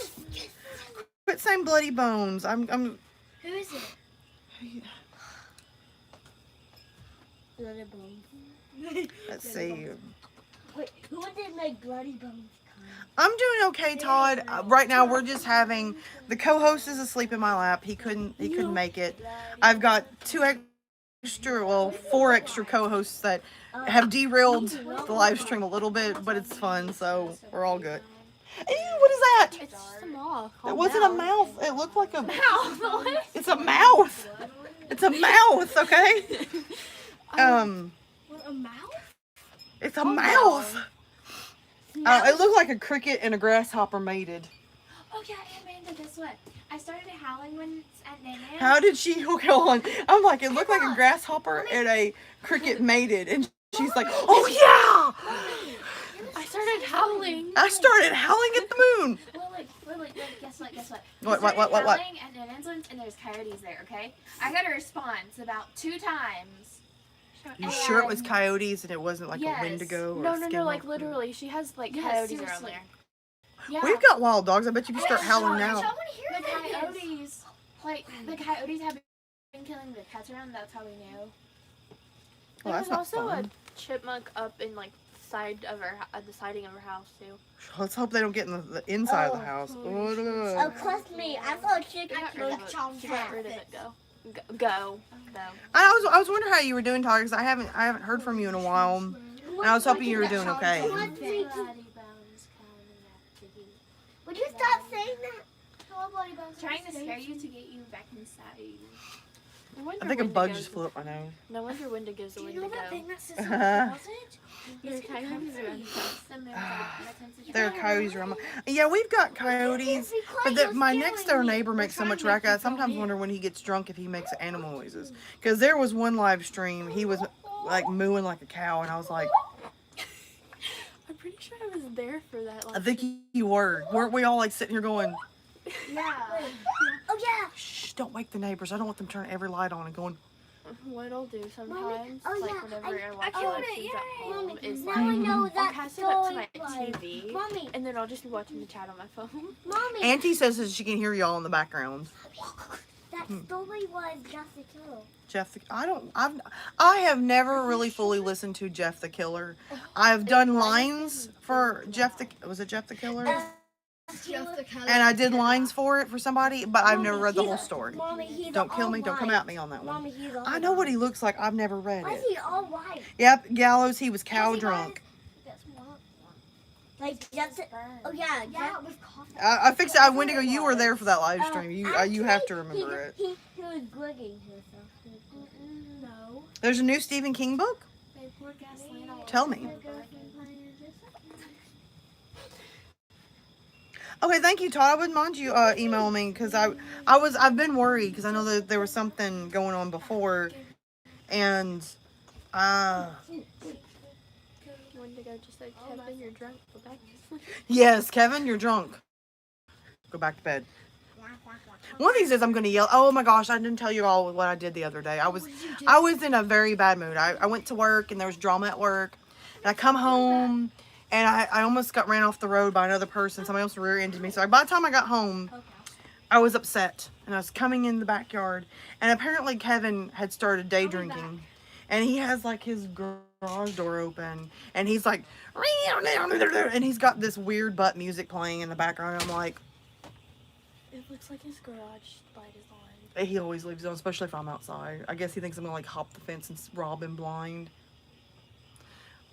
Quit saying bloody bones. I'm. Who is it? Bloody Bones. Let's see. Wait, who did make Bloody Bones? I'm doing okay, Todd. Right now, we're just having the co-host is asleep in my lap. He couldn't make it. I've got 4 extra co-hosts that have derailed the live stream a little bit, but it's fun, so we're all good. Ew, what is that? It's just a moth. It wasn't a mouth. It looked like a mouth. It's a mouth. It's a mouth. Okay. What, a mouse? It's a mouth. It looked like a cricket and a grasshopper mated. Oh yeah, Amanda, guess what? I started howling when it's at Nana. How did she hook on? I'm like, it looked like a grasshopper and a cricket mated, and she's like, oh yeah. I started howling. I started howling at the moon. Lily, guess what? What? I started howling at Nana's ones, and there's coyotes there. Okay, I got a response about 2 times. You sure it was coyotes and it wasn't like Yes. a Wendigo or No, a like skinwalker? literally, she has like Yeah, coyotes around seriously. there. Yeah. We've got wild dogs. I bet you if you start howling I now. want to hear The this. coyotes, the coyotes have been killing the cats around. That's how we knew. Well, There that's was not also fun. a chipmunk up in like side of the siding of her house too. Let's hope they don't get in the inside of the Oh. house. Oh, trust me. I saw a chicken She got with rid of it. She got rid of it though. Go. I was wondering how you were doing, Tyler, because I haven't heard from you in a while, and I was hoping you were doing okay. Would you stop saying that? Trying to scare you to get you back inside. I think a bug just flew up my nose. No wonder Wendigo's the Do way you to know that thing go. that sits in the closet? There are coyotes around. There are coyotes around. Yeah, we've got coyotes, but my next door neighbor makes so much racket. I sometimes wonder when he gets drunk if he makes animal noises. Because there was one live stream, he was like mooing like a cow, and I was like, I'm pretty sure I was there for that. I think you were. Weren't we all like sitting here going, Yeah. Oh yeah. shh, don't wake the neighbors. I don't want them turning every light on and going, What I'll do sometimes, oh, like yeah, whenever I watch I live killed it, streams at yay! home, Mommy, is now like I know I'll that cast it up to my story. TV, Mommy, and then I'll just be watching the chat on my phone. Mommy, Auntie says that she can hear y'all in the background. that story was just a kill. Jeff the, I have never really fully listened to Jeff the Killer. I've done lines for Jeff the, was it Jeff the Killer? Jeff the Keller. And I did lines for it for somebody, but I've never read the whole story. Mommy, he's Don't kill all me, don't come white. at me on that one. Mommy, he's all I know what he white. looks like, I've never read Why is it. he all white? Yep, Gallows, he was cow drunk. Like just, oh yeah, Yeah, with coffee. I fixed it, Wendigo, you were there for that live stream. You have to remember it. He was glugging himself. No. There's a new Stephen King book? They poured gasoline all Tell over me. the book. Okay, thank you, Todd. I wouldn't mind you emailing me because I've been worried because I know that there was something going on before, and Wendigo just said, Kevin, you're drunk. Go back to sleep. yes, Kevin, you're drunk. Go back to bed. One of these days I'm gonna yell. Oh my gosh, I didn't tell you all what I did the other day. I was in a very bad mood. I went to work and there was drama at work, and I come home. And I almost got ran off the road by another person. Somebody else rear-ended me. So by the time I got home, I was upset. And I was coming in the backyard. And apparently Kevin had started day drinking. And he has like his garage door open. And he's like, and he's got this weird butt music playing in the background. And I'm like, It looks like his garage light is on. he always leaves it on, especially if I'm outside. I guess he thinks I'm going to like hop the fence and rob him blind.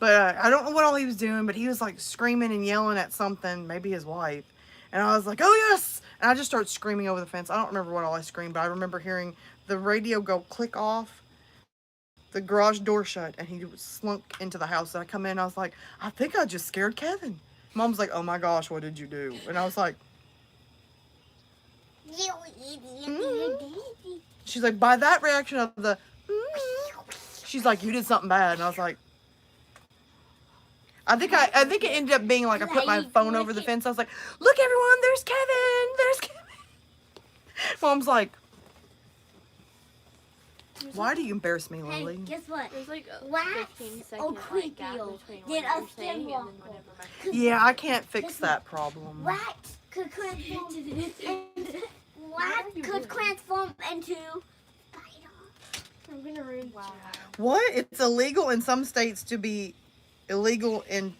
But I don't know what all he was doing, but he was like screaming and yelling at something, maybe his wife. And I was like, oh yes! And I just started screaming over the fence. I don't remember what all I screamed, but I remember hearing the radio go click off, the garage door shut, and he slunk into the house. And I come in, and I was like, I think I just scared Kevin. Mom's like, oh my gosh, what did you do? And I was like, she's like, by that reaction of the, she's like, you did something bad. And I was like, I think it ended up being like I put my phone over the fence. I was like, look everyone, there's Kevin, there's Kevin. Mom's like, why do you embarrass me, Hey, Lily? guess what? There's like a Wax 15-second or like gap creepy between did what a you're saying and then skinwalker. whenever my Yeah, I can't fix that problem. Wax could transform into spider. I'm gonna ruin. Wow. What? It's illegal in some states to be illegal in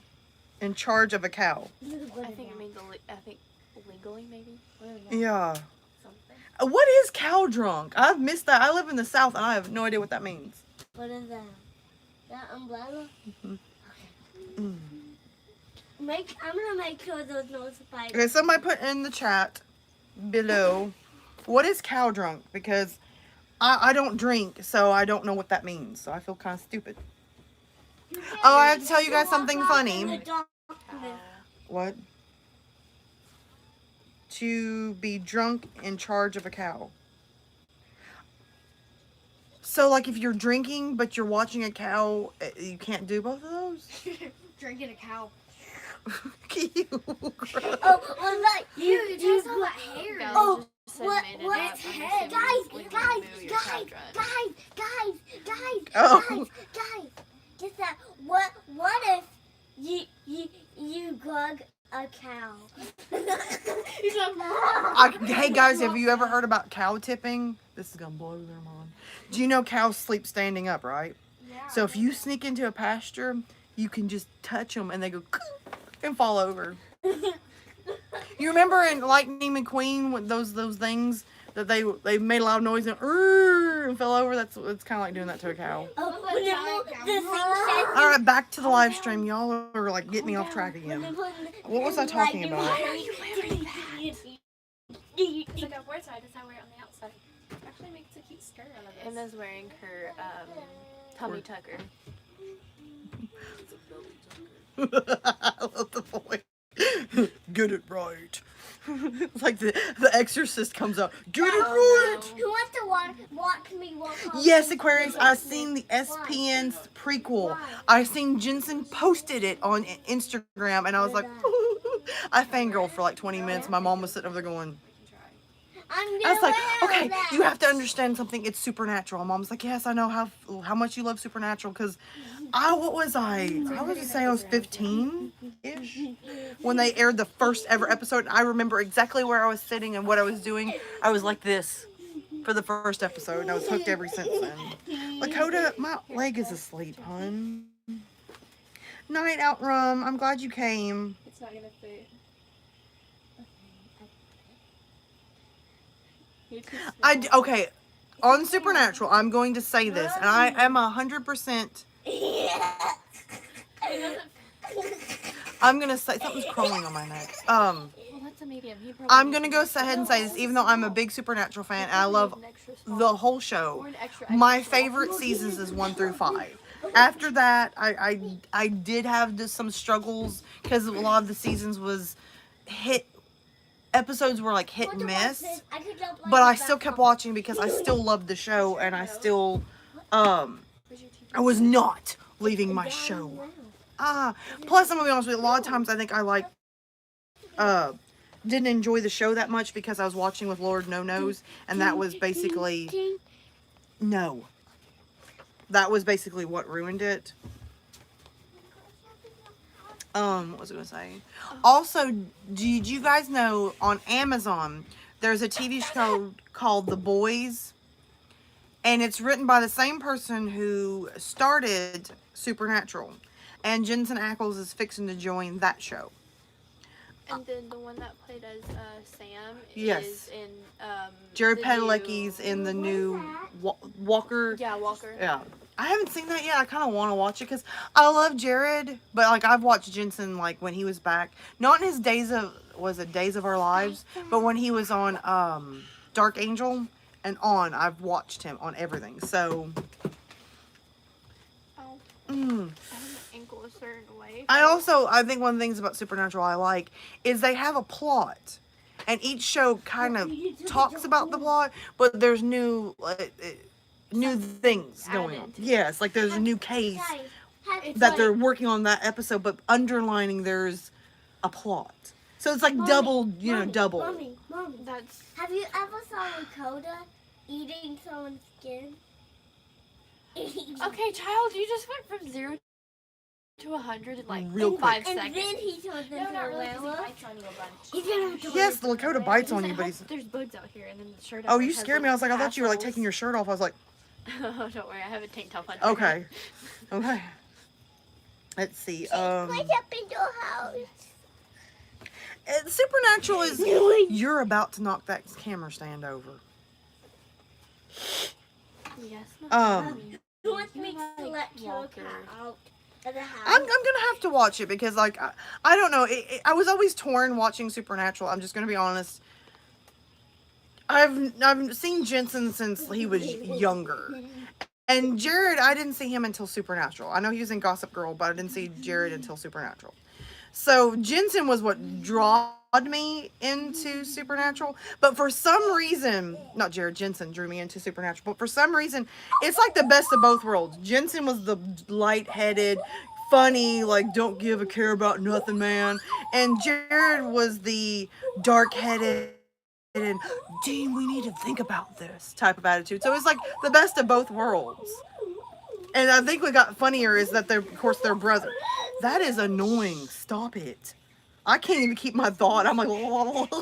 charge of a cow. I think it means legally maybe. Yeah. Something. What is cow drunk? I've missed that. I live in the South and I have no idea what that means. What is that? That umbrella? Mm. I'm gonna make sure there's no spiders. Okay, somebody put in the chat below, what is cow drunk? Because I don't drink, so I don't know what that means. So I feel kind of stupid. Oh, I have to tell you guys something funny. What? To be drunk in charge of a cow. So, like, if you're drinking, but you're watching a cow, you can't do both of those? Drinking a cow. Ew, gross. Oh, well, that Dude, it has all that hair. Gals Oh, just said what- made it what- up. it's I'm head. assuming Guys, legally guys, moo your cow guys, drunk. Oh. guys. Just that. What if you glug a cow? Hey, guys, have you ever heard about cow tipping? This is going to blow their mind. Do you know cows sleep standing up, right? Yeah. So if you sneak into a pasture, you can just touch them and they go and fall over. You remember in Lightning McQueen with those things, that they made a loud noise and fell over. It's kind of like doing that to a cow. All right, back to the live stream. Y'all are like getting me off track again. What was I talking about? It's like a board side, that's how I wear it on the outside. Actually makes a cute skirt out of this. Emma's wearing her tummy tucker. I love the voice. Get it right. It's like the Exorcist comes out. Get it right. Who wants to watch me walk home? Yes, Aquarius. I seen the SPN's prequel. I seen Jensen posted it on Instagram, and I was like, I fangirled for like 20 minutes. My mom was sitting over there going. I was like, okay, you have to understand something. It's supernatural. My mom's like, yes, I know how much you love supernatural. Because what was I? I would say I was 15-ish when they aired the first ever episode. And I remember exactly where I was sitting and what I was doing. I was like this for the first episode, and I was hooked ever since then. Lakota, my leg is asleep, hun. Night, Outrum. I'm glad you came. It's not gonna fit. Okay, on Supernatural, I'm going to say this, and I am 100%. I'm gonna say something's crawling on my neck. Well, that's a medium. I'm gonna go ahead and say this, even though I'm a big Supernatural fan and I love the whole show. My favorite seasons is 1 through 5. After that, I did have some struggles because a lot of the seasons was episodes were like hit and miss, but I still kept watching because I still loved the show, and I still I was not leaving my show. Plus I'm gonna be honest with you, a lot of times I think I didn't enjoy the show that much because I was watching with Lord No Knows, and that was basically that was basically what ruined it. What was I gonna say? Also, did you guys know on Amazon there's a TV show called The Boys, and it's written by the same person who started Supernatural, and Jensen Ackles is fixing to join that show. And then the one that played as Sam Yes. is in Jared the Padalecki's new- in the new Walker. Yeah, Walker. Yeah. I haven't seen that yet. I kind of want to watch it because I love Jared, but like I've watched Jensen like when he was back, not in his Days of Our Lives, but when he was on Dark Angel and on, I've watched him on everything. So I have my ankle a certain way. I think one of the things about Supernatural I like is they have a plot, and each show kind of talks about the plot, but there's new things going on. Yes, like there's a new case that they're working on that episode, but underlining there's a plot. So it's like double. Mommy, That's have you ever saw Lakota eating someone's skin? okay, child. You just went from 0 to 100 in like Real quick. 5 And seconds. then he turns into No, not a really, because he werewolf. bites on you a bunch. He's gonna have to Yes, the Lakota bites on you, but he's. There's bugs out here, and then the shirt. Oh, you scared me. I was like, I thought you were like taking your shirt off. I was like, Oh, don't worry, I have a tank top on. okay, okay. Let's see. Wake up into a house. Supernatural is. You're about to knock that camera stand over. Yes. Who wants me to let your cat out of the house? I'm gonna have to watch it because like I don't know. I was always torn watching Supernatural. I'm just gonna be honest. I've seen Jensen since he was younger, and Jared I didn't see him until Supernatural. I know he was in Gossip Girl, but I didn't see Jared until Supernatural. So Jensen was what drawed me into Supernatural, but for some reason, not Jared, Jensen drew me into Supernatural, but for some reason, it's like the best of both worlds. Jensen was the lightheaded, funny, like don't give a care about nothing, man, and Jared was the dark-headed and Dean, we need to think about this type of attitude. So it's like the best of both worlds. And I think what got funnier is that they're, of course, their brother. That is annoying. Stop it. I can't even keep my thought. I'm like,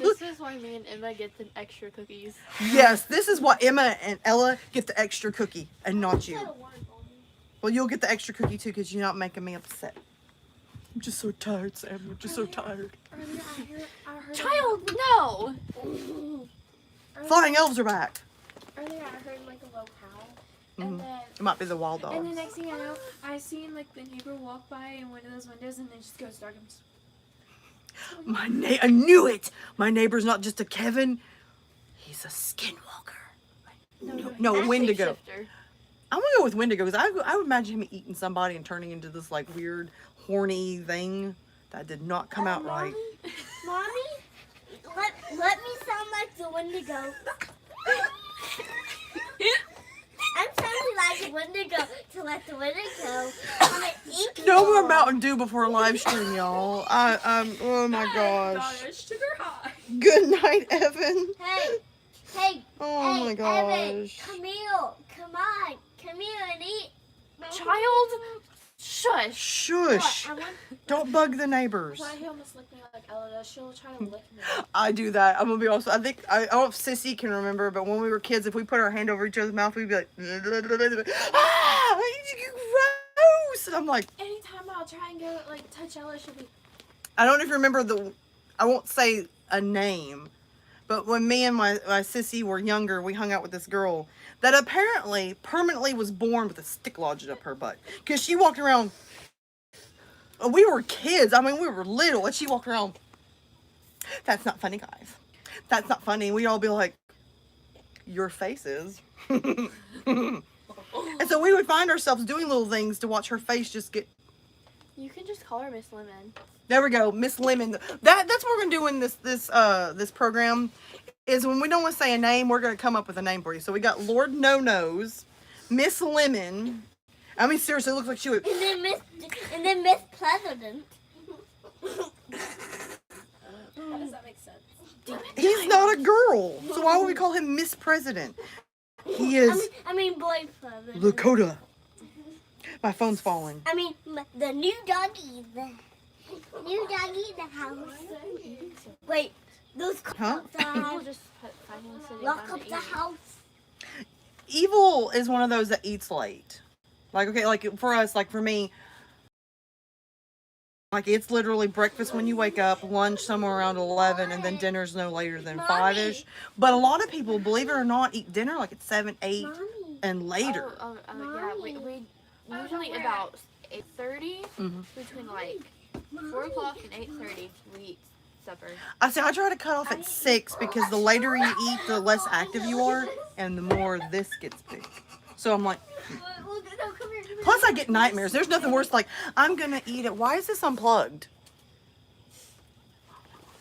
This is why me and Emma get the extra cookies. yes, this is why Emma and Ella get the extra cookie and not you. Well, you'll get the extra cookie too because you're not making me upset. I'm just so tired, Sam. I'm just so tired. Child, no. Flying elves are back. Earlier I heard like a low howl. Mhm. And then It might be the wild and the dogs. next thing I know, I seen like the neighbor walk by in one of those windows and then just goes dark and just, I knew it. My neighbor's not just a Kevin. He's a skinwalker. No, a Wendigo. Shapeshifter. I'm gonna go with Wendigo because I would imagine him eating somebody and turning into this like weird horny thing that did not come out right. Mommy, let me sound like the Wendigo. I'm sounding like the Wendigo to let the Wendigo come and eat people. No more Mountain Dew before a live stream, y'all. Oh my gosh. sugar high. Good night, Evan. Hey, Oh hey, my Evan, gosh. Camille, come here and eat. Child, shush. Shush. What? Don't bug the neighbors. Why he almost licked me like Ella? She'll try to lick me. I do that. I'm gonna be honest. I don't know if Sissy can remember, but when we were kids, if we put our hand over each other's mouth, we'd be like, ah, gross. And I'm like, Anytime I'll try and go like touch Ella, she'll be. I don't know if you remember I won't say a name, but when me and my Sissy were younger, we hung out with this girl that apparently permanently was born with a stick lodged up her butt. Because she walked around, we were kids, I mean, we were little, and she walked around, that's not funny, guys. That's not funny. We'd all be like, your faces. And so we would find ourselves doing little things to watch her face just get. You can just call her Miss Lemon. There we go, Miss Lemon. That's what we're gonna do in this program. Is when we don't want to say a name, we're gonna come up with a name for you. So we got Lord No Nose, Miss Lemon. I mean, seriously, it looks like she would. And then Miss President. How does that make sense? He's not a girl, so why would we call him Miss President? He is I mean boy President. Lakota. My phone's falling. I mean the new doggy. The new doggy in the house. Wait, those Huh? People just find him sitting lock down up to the eat. house. Evil is one of those that eats late. Like, okay, like for us, like for me, like it's literally breakfast when you wake up, lunch somewhere around 11, and then dinner's no later than 5-ish. But a lot of people, believe it or not, eat dinner like at 7, 8, Mommy. and later. Yeah, we usually about 8:30 Mhm. between like 4 o'clock and 8:30 we eat supper. I try to cut off at 6 because the later you eat, the less active you are, and the more this gets big. So I'm like, plus I get nightmares. There's nothing worse. Like, I'm gonna eat it. Why is this unplugged?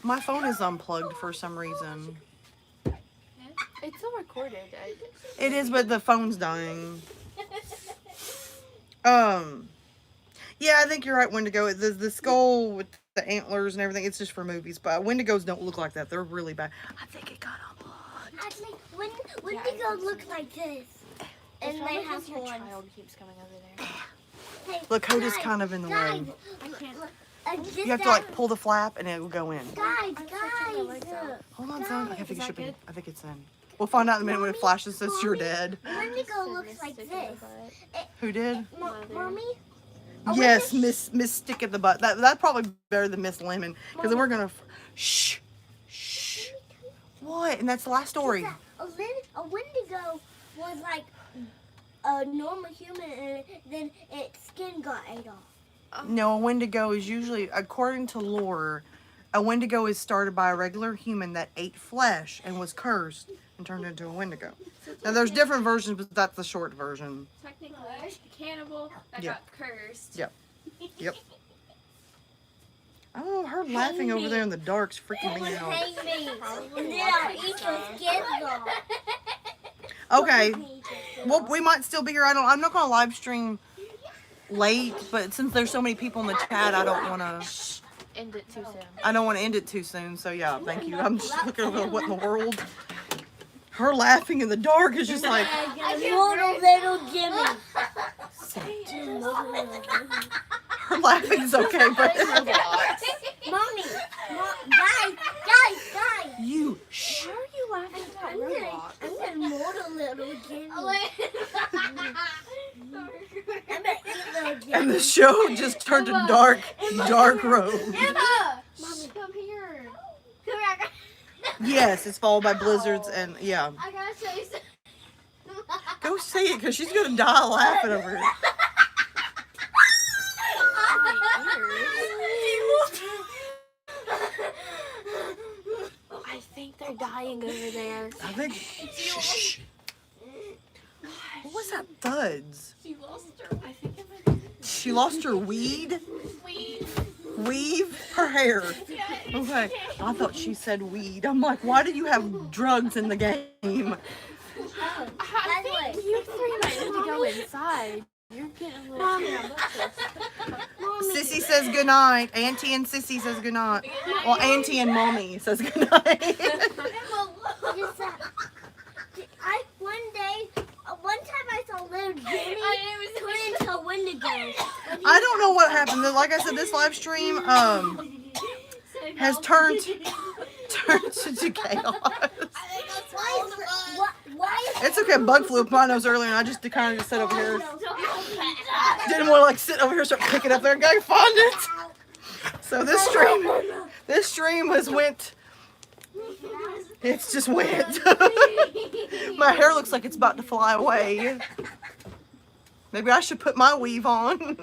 My phone is unplugged for some reason. It's still recorded. It is, but the phone's dying. Yeah, I think you're right, Wendigo. The skull with the antlers and everything, it's just for movies. But Wendigos don't look like that. They're really bad. I think it got unplugged. Actually, Wendigo looks like this. And they have your horns. child keeps coming over there. Hey, Lakota's guys, kind of in the guys, way. this You have to guy- like pull the flap and it will go in. Guys, Hold on, son. Okay, I think it should be. I think it's in. We'll find out in a minute when it flashes says you're dead. Wendigo looks like this. Who did? Mommy? Yes, Miss Stick at the butt. That's probably better than Miss Lemon because then we're gonna. Shh. What? And that's the last story. A Wendigo was like a normal human, and then its skin got ate off. No, a Wendigo is usually, according to lore, a Wendigo is started by a regular human that ate flesh and was cursed and turned into a Wendigo. Now, there's different versions, but that's the short version. Technically, a cannibal that Yeah. got cursed. Yep. I don't know, her laughing over there in the dark's freaking me out. Hang me, and then I'll eat your skin off. Okay, well, we might still be here. I'm not gonna live stream late, but since there's so many people in the chat, I don't want to. End it too soon. I don't want to end it too soon. So yeah, thank you. I'm just looking over what in the world. Her laughing in the dark is just like. Mortal little Jimmy. Her laughing is okay, but Mommy, guys. you shh. Why are you laughing I'm at gonna Roblox? mortal little Jimmy. I'm gonna eat little Jimmy. And the show just turned to dark road. Mommy, come here. Yes, it's followed by blizzards and yeah. I gotta show you something. Go see it because she's gonna die laughing over here. I think they're dying over there. I think. Shh. What was that thuds? She lost her. I think it might be. She lost her weed. Weave her hair. Okay. I thought she said weed. I'm like, why do you have drugs in the game? I think you three might need to go inside. You're getting a little too ambitious. Sissy says goodnight. Auntie and Sissy says goodnight. Well, Auntie and Mommy says goodnight. One time I saw little Jimmy turn into a Wendigo. I don't know what happened. Like I said, this live stream has turned to chaos. Why is It's okay. Bug flew up my nose earlier, and I just kind of just sit over here. Didn't want to like sit over here, start picking up there, and go find it. So this stream has went. It's just went. My hair looks like it's about to fly away. Maybe I should put my weave on. you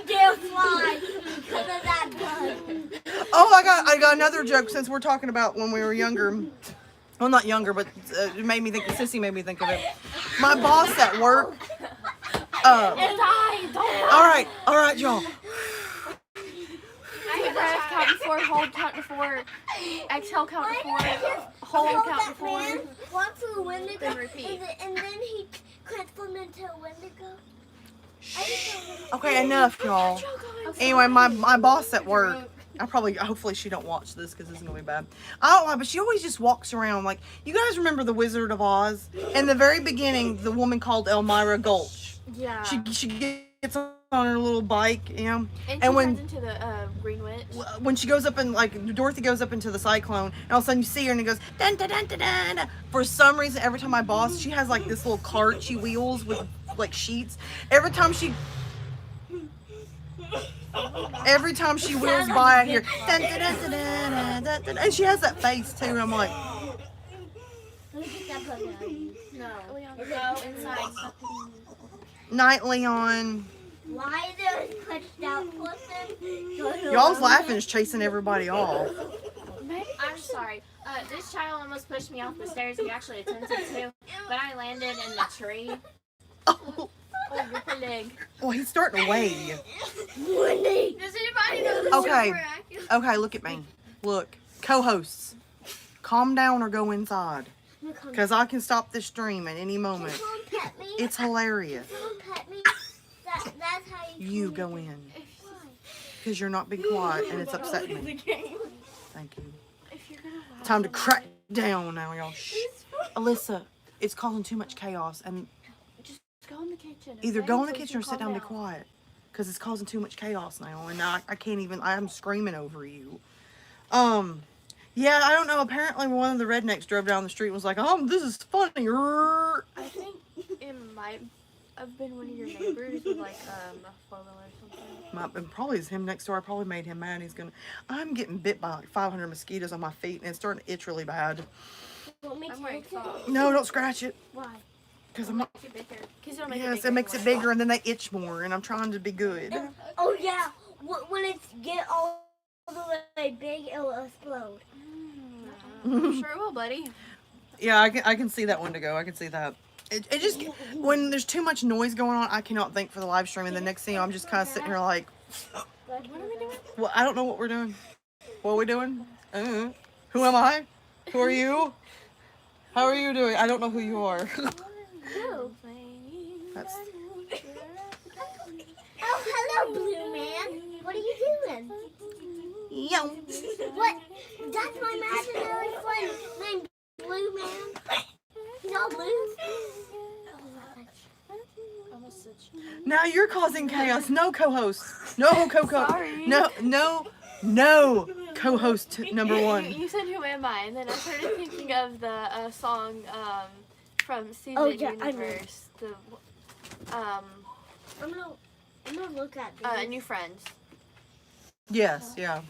dare fly because of that bug? Oh, I got another joke since we're talking about when we were younger. Well, not younger, but it made me think. Sissy made me think of it. My boss at work. All right, y'all. Deep breath, count to 4, hold, count to 4, exhale, count to 4, hold, count to 4. Walk through a Wendigo, Then repeat. and then he transformed into a Wendigo. Okay, enough, y'all. Anyway, my boss at work. Hopefully she don't watch this because it's gonna be bad. I don't know, but she always just walks around like. You guys remember the Wizard of Oz? In the very beginning, the woman called Elmira Gulch. Yeah. She gets on her little bike, you know, and she when turns into the Green Witch. when she goes up and like Dorothy goes up into the cyclone, and all of a sudden you see her and it goes dun dun dun dun dun. For some reason, every time my boss, she has like this little cart she wheels with like sheets. Every time she wheels by, I hear dun dun dun dun dun dun dun, and she has that face too. And I'm like, Let me get that bug out of you. No. Go inside. night, Leon. Why is there a pushed out person? Y'all's laughing is chasing everybody off. I'm sorry. This child almost pushed me off the stairs he actually attempted to, but I landed in the tree. Oh, Oh, you're pretty big. well, he's starting to weigh. Wendy! Does anybody know this Okay. super accurate? Okay, look at me. Look, co-hosts, calm down or go inside, because I can stop this stream at any moment. Someone pet me. It's hilarious. Someone pet me. That's how You go in, because you're not being quiet and it's upsetting me. Thank you. If you're gonna laugh, Time to crack down now, y'all. Shh. Alyssa, it's causing too much chaos, and go in the kitchen. either okay? go in the So you kitchen or can sit down calm and be quiet, because it's causing too much chaos now, and I can't even. I'm screaming over you. Yeah, I don't know. Apparently, one of the rednecks drove down the street and was like, this is funny." I think it might have been one of your neighbors with like a 4-wheeler or something. And probably is him next door. I probably made him mad. I'm getting bit by like 500 mosquitoes on my feet, and it's starting to itch really bad. Want me I'm to wearing take it? socks. No, don't scratch it. Why? Because I'm not. Make it bigger. Because it'll make Yes, it bigger. it makes it bigger, and then they itch more, and I'm trying to be good. Oh yeah. When it's get all the way big, it'll explode. Sure will, buddy. Yeah, I can see that one to go. I can see that. It just, when there's too much noise going on, I cannot think for the live stream, and the next thing I'm just kind of sitting here like, What are we doing? well, I don't know what we're doing. What are we doing? Who am I? Who are you? How are you doing? I don't know who you are. Who? That's, Oh, hello, Blue Man. What are you doing? yo. What? That's my imaginary friend named Blue Man. He's all blue. Now you're causing chaos. No co-host. No Sorry. No co-host number one. You said who am I, and then I started thinking of the song from Steven Oh, yeah, I know. Universe. I'm gonna look at this. New Friends. Yes, yeah.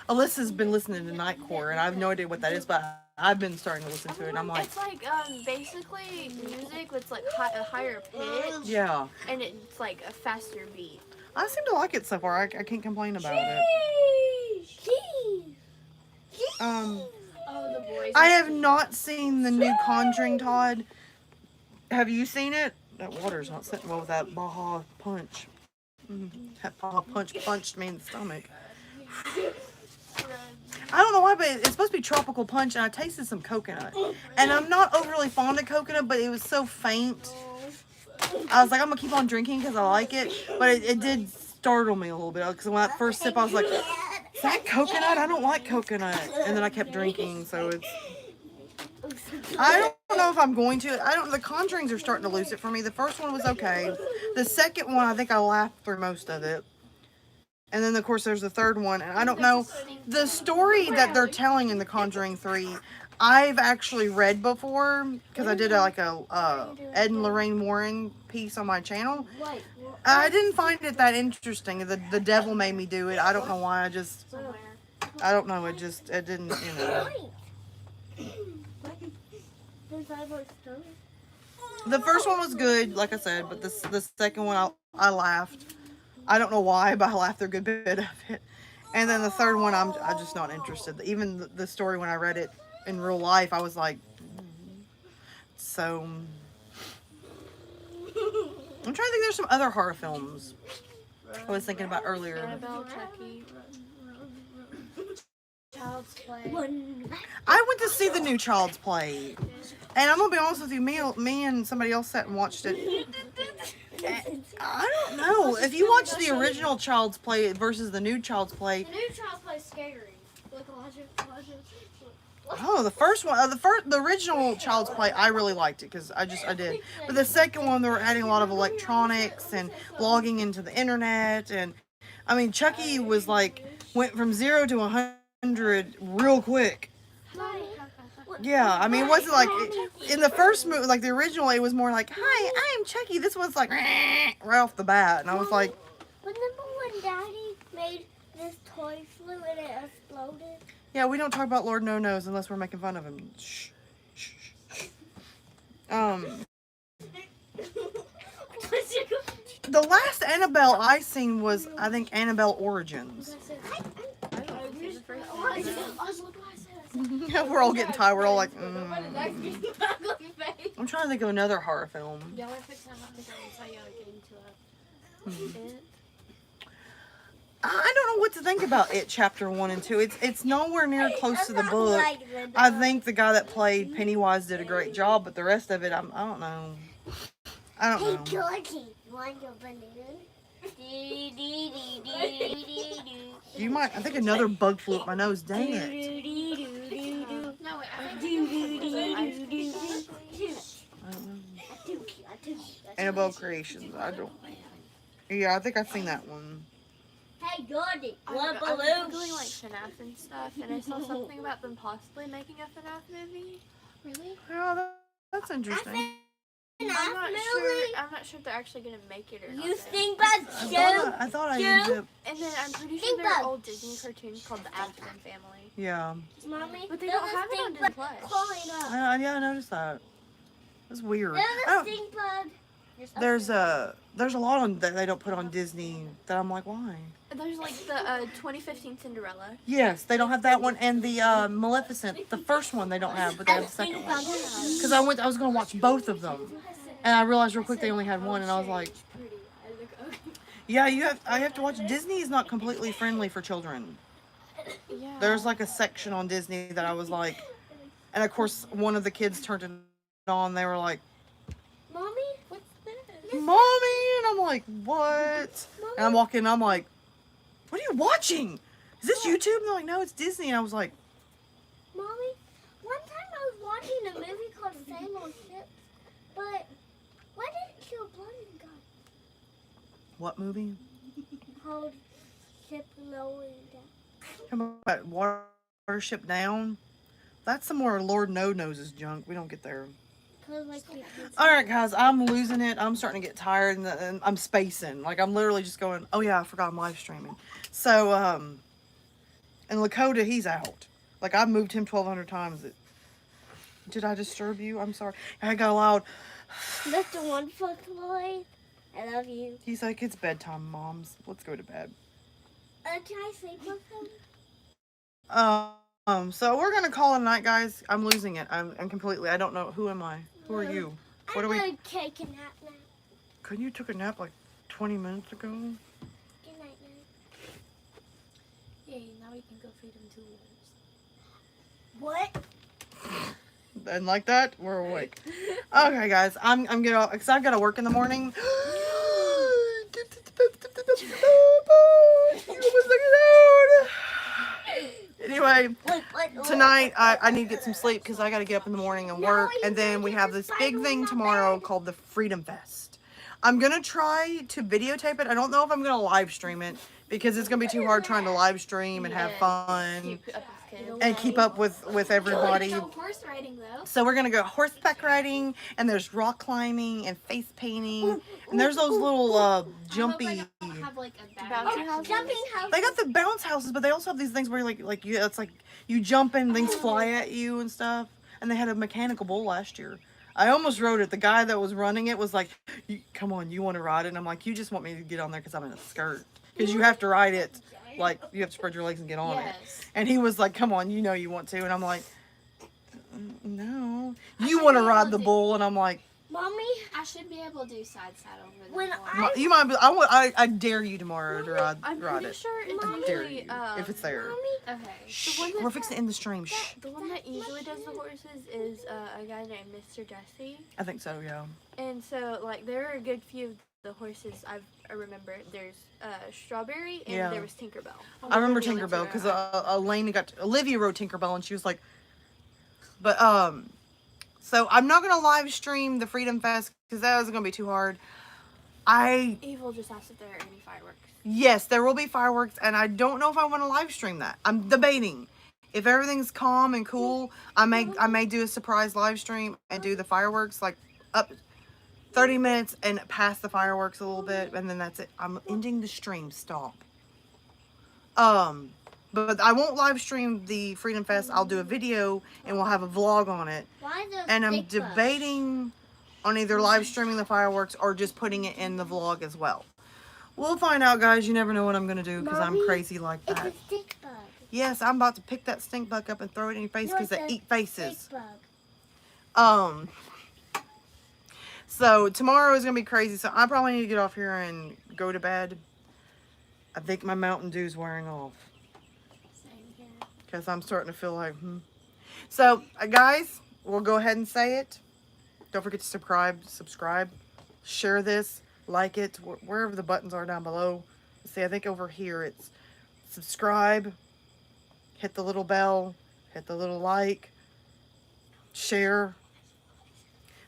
Alyssa's been listening to Nightcore, and I have no idea what that is, but I've been starting to listen to it, and I'm like, it's like basically music with like a higher pitch, yeah. and it's like a faster beat. I seem to like it so far. I can't complain about it. Oh, the boys. I have not seen the new Conjuring, Todd. Have you seen it? That water's not sitting well with that Baja punch. That Baja punch punched me in the stomach. I don't know why, but it's supposed to be tropical punch, and I tasted some coconut. And I'm not overly fond of coconut, but it was so faint. I was like, I'm going to keep on drinking because I like it. But it did startle me a little bit. Because when that first sip, I was like, is that coconut? I don't like coconut. And then I kept drinking, so it's... I don't know if I'm going to. The Conjurings are starting to lose it for me. The first one was okay. The second one, I think I laughed through most of it. And then, of course, there's the third one. And I don't know. The story that they're telling in The Conjuring 3, I've actually read before. Because I did a Ed and Lorraine Warren piece on my channel. I didn't find it that interesting. The devil made me do it. I don't know why. I don't know. It didn't, The first one was good, like I said. But the second one, I laughed. I don't know why, but I laughed a good bit of it. And then the third one, I'm just not interested. Even the story, when I read it in real life, I was like, so. I'm trying to think. There's some other horror films I was thinking about earlier. Annabelle, Chucky, Child's Play. I went to see the new Child's Play, and I'm gonna be honest with you. Me and somebody else sat and watched it. I don't know. If you watch the original Child's Play versus the new Child's Play. The new Child's Play is scary. Like Elijah. Oh, the first one, the original Child's Play, I really liked it because I did. But the second one, they were adding a lot of electronics and logging into the internet, and I mean, Chucky was like went from 0 to 100 real quick. Yeah, I mean, it wasn't like in the first movie, like the original, it was more like, "Hi, I'm Chucky." This was like right off the bat, and I was like, Remember when Daddy made this toy flute and it exploded? "Yeah, we don't talk about Lord No Knows unless we're making fun of him." Shh, shh, shh. The last Annabelle I seen was, I think, Annabelle Origins. We're all getting tired. We're all like, I'm trying to think of another horror film. Y'all are fixing to have to go and tell y'all to get into it. I don't know what to think about It Chapter 1 and 2. It's nowhere near close to the book. I think the guy that played Pennywise did a great job, but the rest of it, I don't know. I don't know. Hey, Georgie, want your balloon? You might. I think another bug flew up my nose. Dang it. No, I don't know. Annabelle Creations. I don't. Yeah, I think I've seen that one. Hey, Georgie, want I was balloons? googling like FNAF and stuff, and I saw something about them possibly making a FNAF movie. Really? Oh, that's interesting. I'm not sure if they're actually gonna make it or not. You though. think about Joe? I thought I ended up. And then I'm pretty sure Think there are about- old Disney cartoons called the Addams Family. Yeah. Mommy, But they don't have it on Disney Plus. Crawling up. Yeah, I noticed that. That's weird. There's I a don't- stink bug. There's a lot on that they don't put on Disney that I'm like, why? There's like the 2015 Cinderella. Yes, they don't have that one, and the Maleficent, the first one they don't have, but they have the second one. Because I was gonna watch both of them, and I realized real quick they only had one, and I was like, yeah, I have to watch. Disney is not completely friendly for children. Yeah. There's like a section on Disney that I was like, and of course one of the kids turned it on. They were like, Mommy, what's this? "Mommy," and I'm like, "What?" And I'm walking. I'm like, "What are you watching? Is this YouTube?" And they're like, "No, it's Disney." And I was like, Mommy, one time I was watching a movie called Sailor Ships, but why didn't you blood and gun? "What movie?" Called Ship Lowering Down. Come about Watership Down. That's some more Lord No Knows junk. We don't get there. Cause like All right, guys, I'm losing it. I'm starting to get tired, and I'm spacing. Like I'm literally just going, "Oh yeah, I forgot I'm live streaming." So And Lakota, he's out. Like, I've moved him 1,200 times. Did I disturb you? I'm sorry. I got loud. Mr. Wonderful Floyd, I love you. He's like, it's bedtime, moms. Let's go to bed. Can I sleep with him? So we're gonna call it a night, guys. I'm losing it. I'm completely. I don't know. Who am I? Who are you? What I'm are we? gonna take a nap now. Couldn't you took a nap like 20 minutes ago? Good night, night. Yay, now we can go feed him to What? And like that, we're awake. Okay, guys. I'm gonna, cause I've got to work in the morning. Anyway, tonight I need to get some sleep because I got to get up in the morning and work. And then we have this big thing tomorrow called the Freedom Fest. I'm going to try to videotape it. I don't know if I'm going to live stream it because it's going to be too hard trying to live stream and have fun and keep up with everybody. No horse riding though. So we're going to go horseback riding, and there's rock climbing and face painting. And there's those little jumpy... Have like a Bouncy house. Jumping house. They got the bounce houses, but they also have these things where it's like you jump and things fly at you and stuff. And they had a mechanical bull last year. I almost rode it. The guy that was running it was like, "Come on, you want to ride it?" And I'm like, "You just want me to get on there because I'm in a skirt, because you have to ride it like you have to spread your legs and get on it." And he was like, "Come on, you know you want to." And I'm like, "No, you want to ride the bull?" And I'm like, Mommy, I should be able to do side saddle over the when horse. "You might be. I dare you tomorrow to ride I'm ride pretty it. sure it's I dare usually you if it's there." Okay. Shh, one that- we're fixing to end the stream. Shh. the one that usually does the horses is a guy named Mr. Jesse. I think so. Yeah. And so, like, there are a good few of the horses I remember. There's Strawberry and Yeah. there was Tinkerbell. I remember Tinkerbell because Olivia rode Tinkerbell and she was like, but so I'm not gonna live stream the Freedom Fest because that was gonna be too hard. Evil just asked if there are any fireworks. Yes, there will be fireworks, and I don't know if I want to live stream that. I'm debating. If everything's calm and cool, I may do a surprise live stream and do the fireworks like up 30 minutes and pass the fireworks a little bit, and then that's it. I'm ending the stream. Stop. But I won't live stream the Freedom Fest. I'll do a video and we'll have a vlog on it. why the And I'm big bus? debating on either live streaming the fireworks or just putting it in the vlog as well. We'll find out, guys. You never know what I'm going to do because I'm Mommy, crazy like It's that. a stink bug. Yes, I'm about to pick that stink bug up and throw it in your face because they Yours eat a faces. stink bug. So tomorrow is going to be crazy. So I probably need to get off here and go to bed. I think my Mountain Dew's wearing off. Because I'm starting to feel like, So, guys, we'll go ahead and say it. Don't forget to subscribe, share this, like it, wherever the buttons are down below. See, I think over here it's subscribe, hit the little bell, hit the little like, share.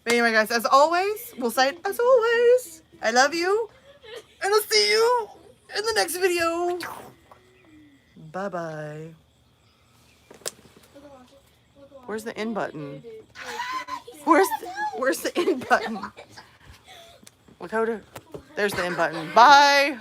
But anyway, guys, as always, we'll say it as always. I love you, and I'll see you in the next video. Bye-bye. Where's the end button? Where's the end button? Lakota, there's the end button. Bye.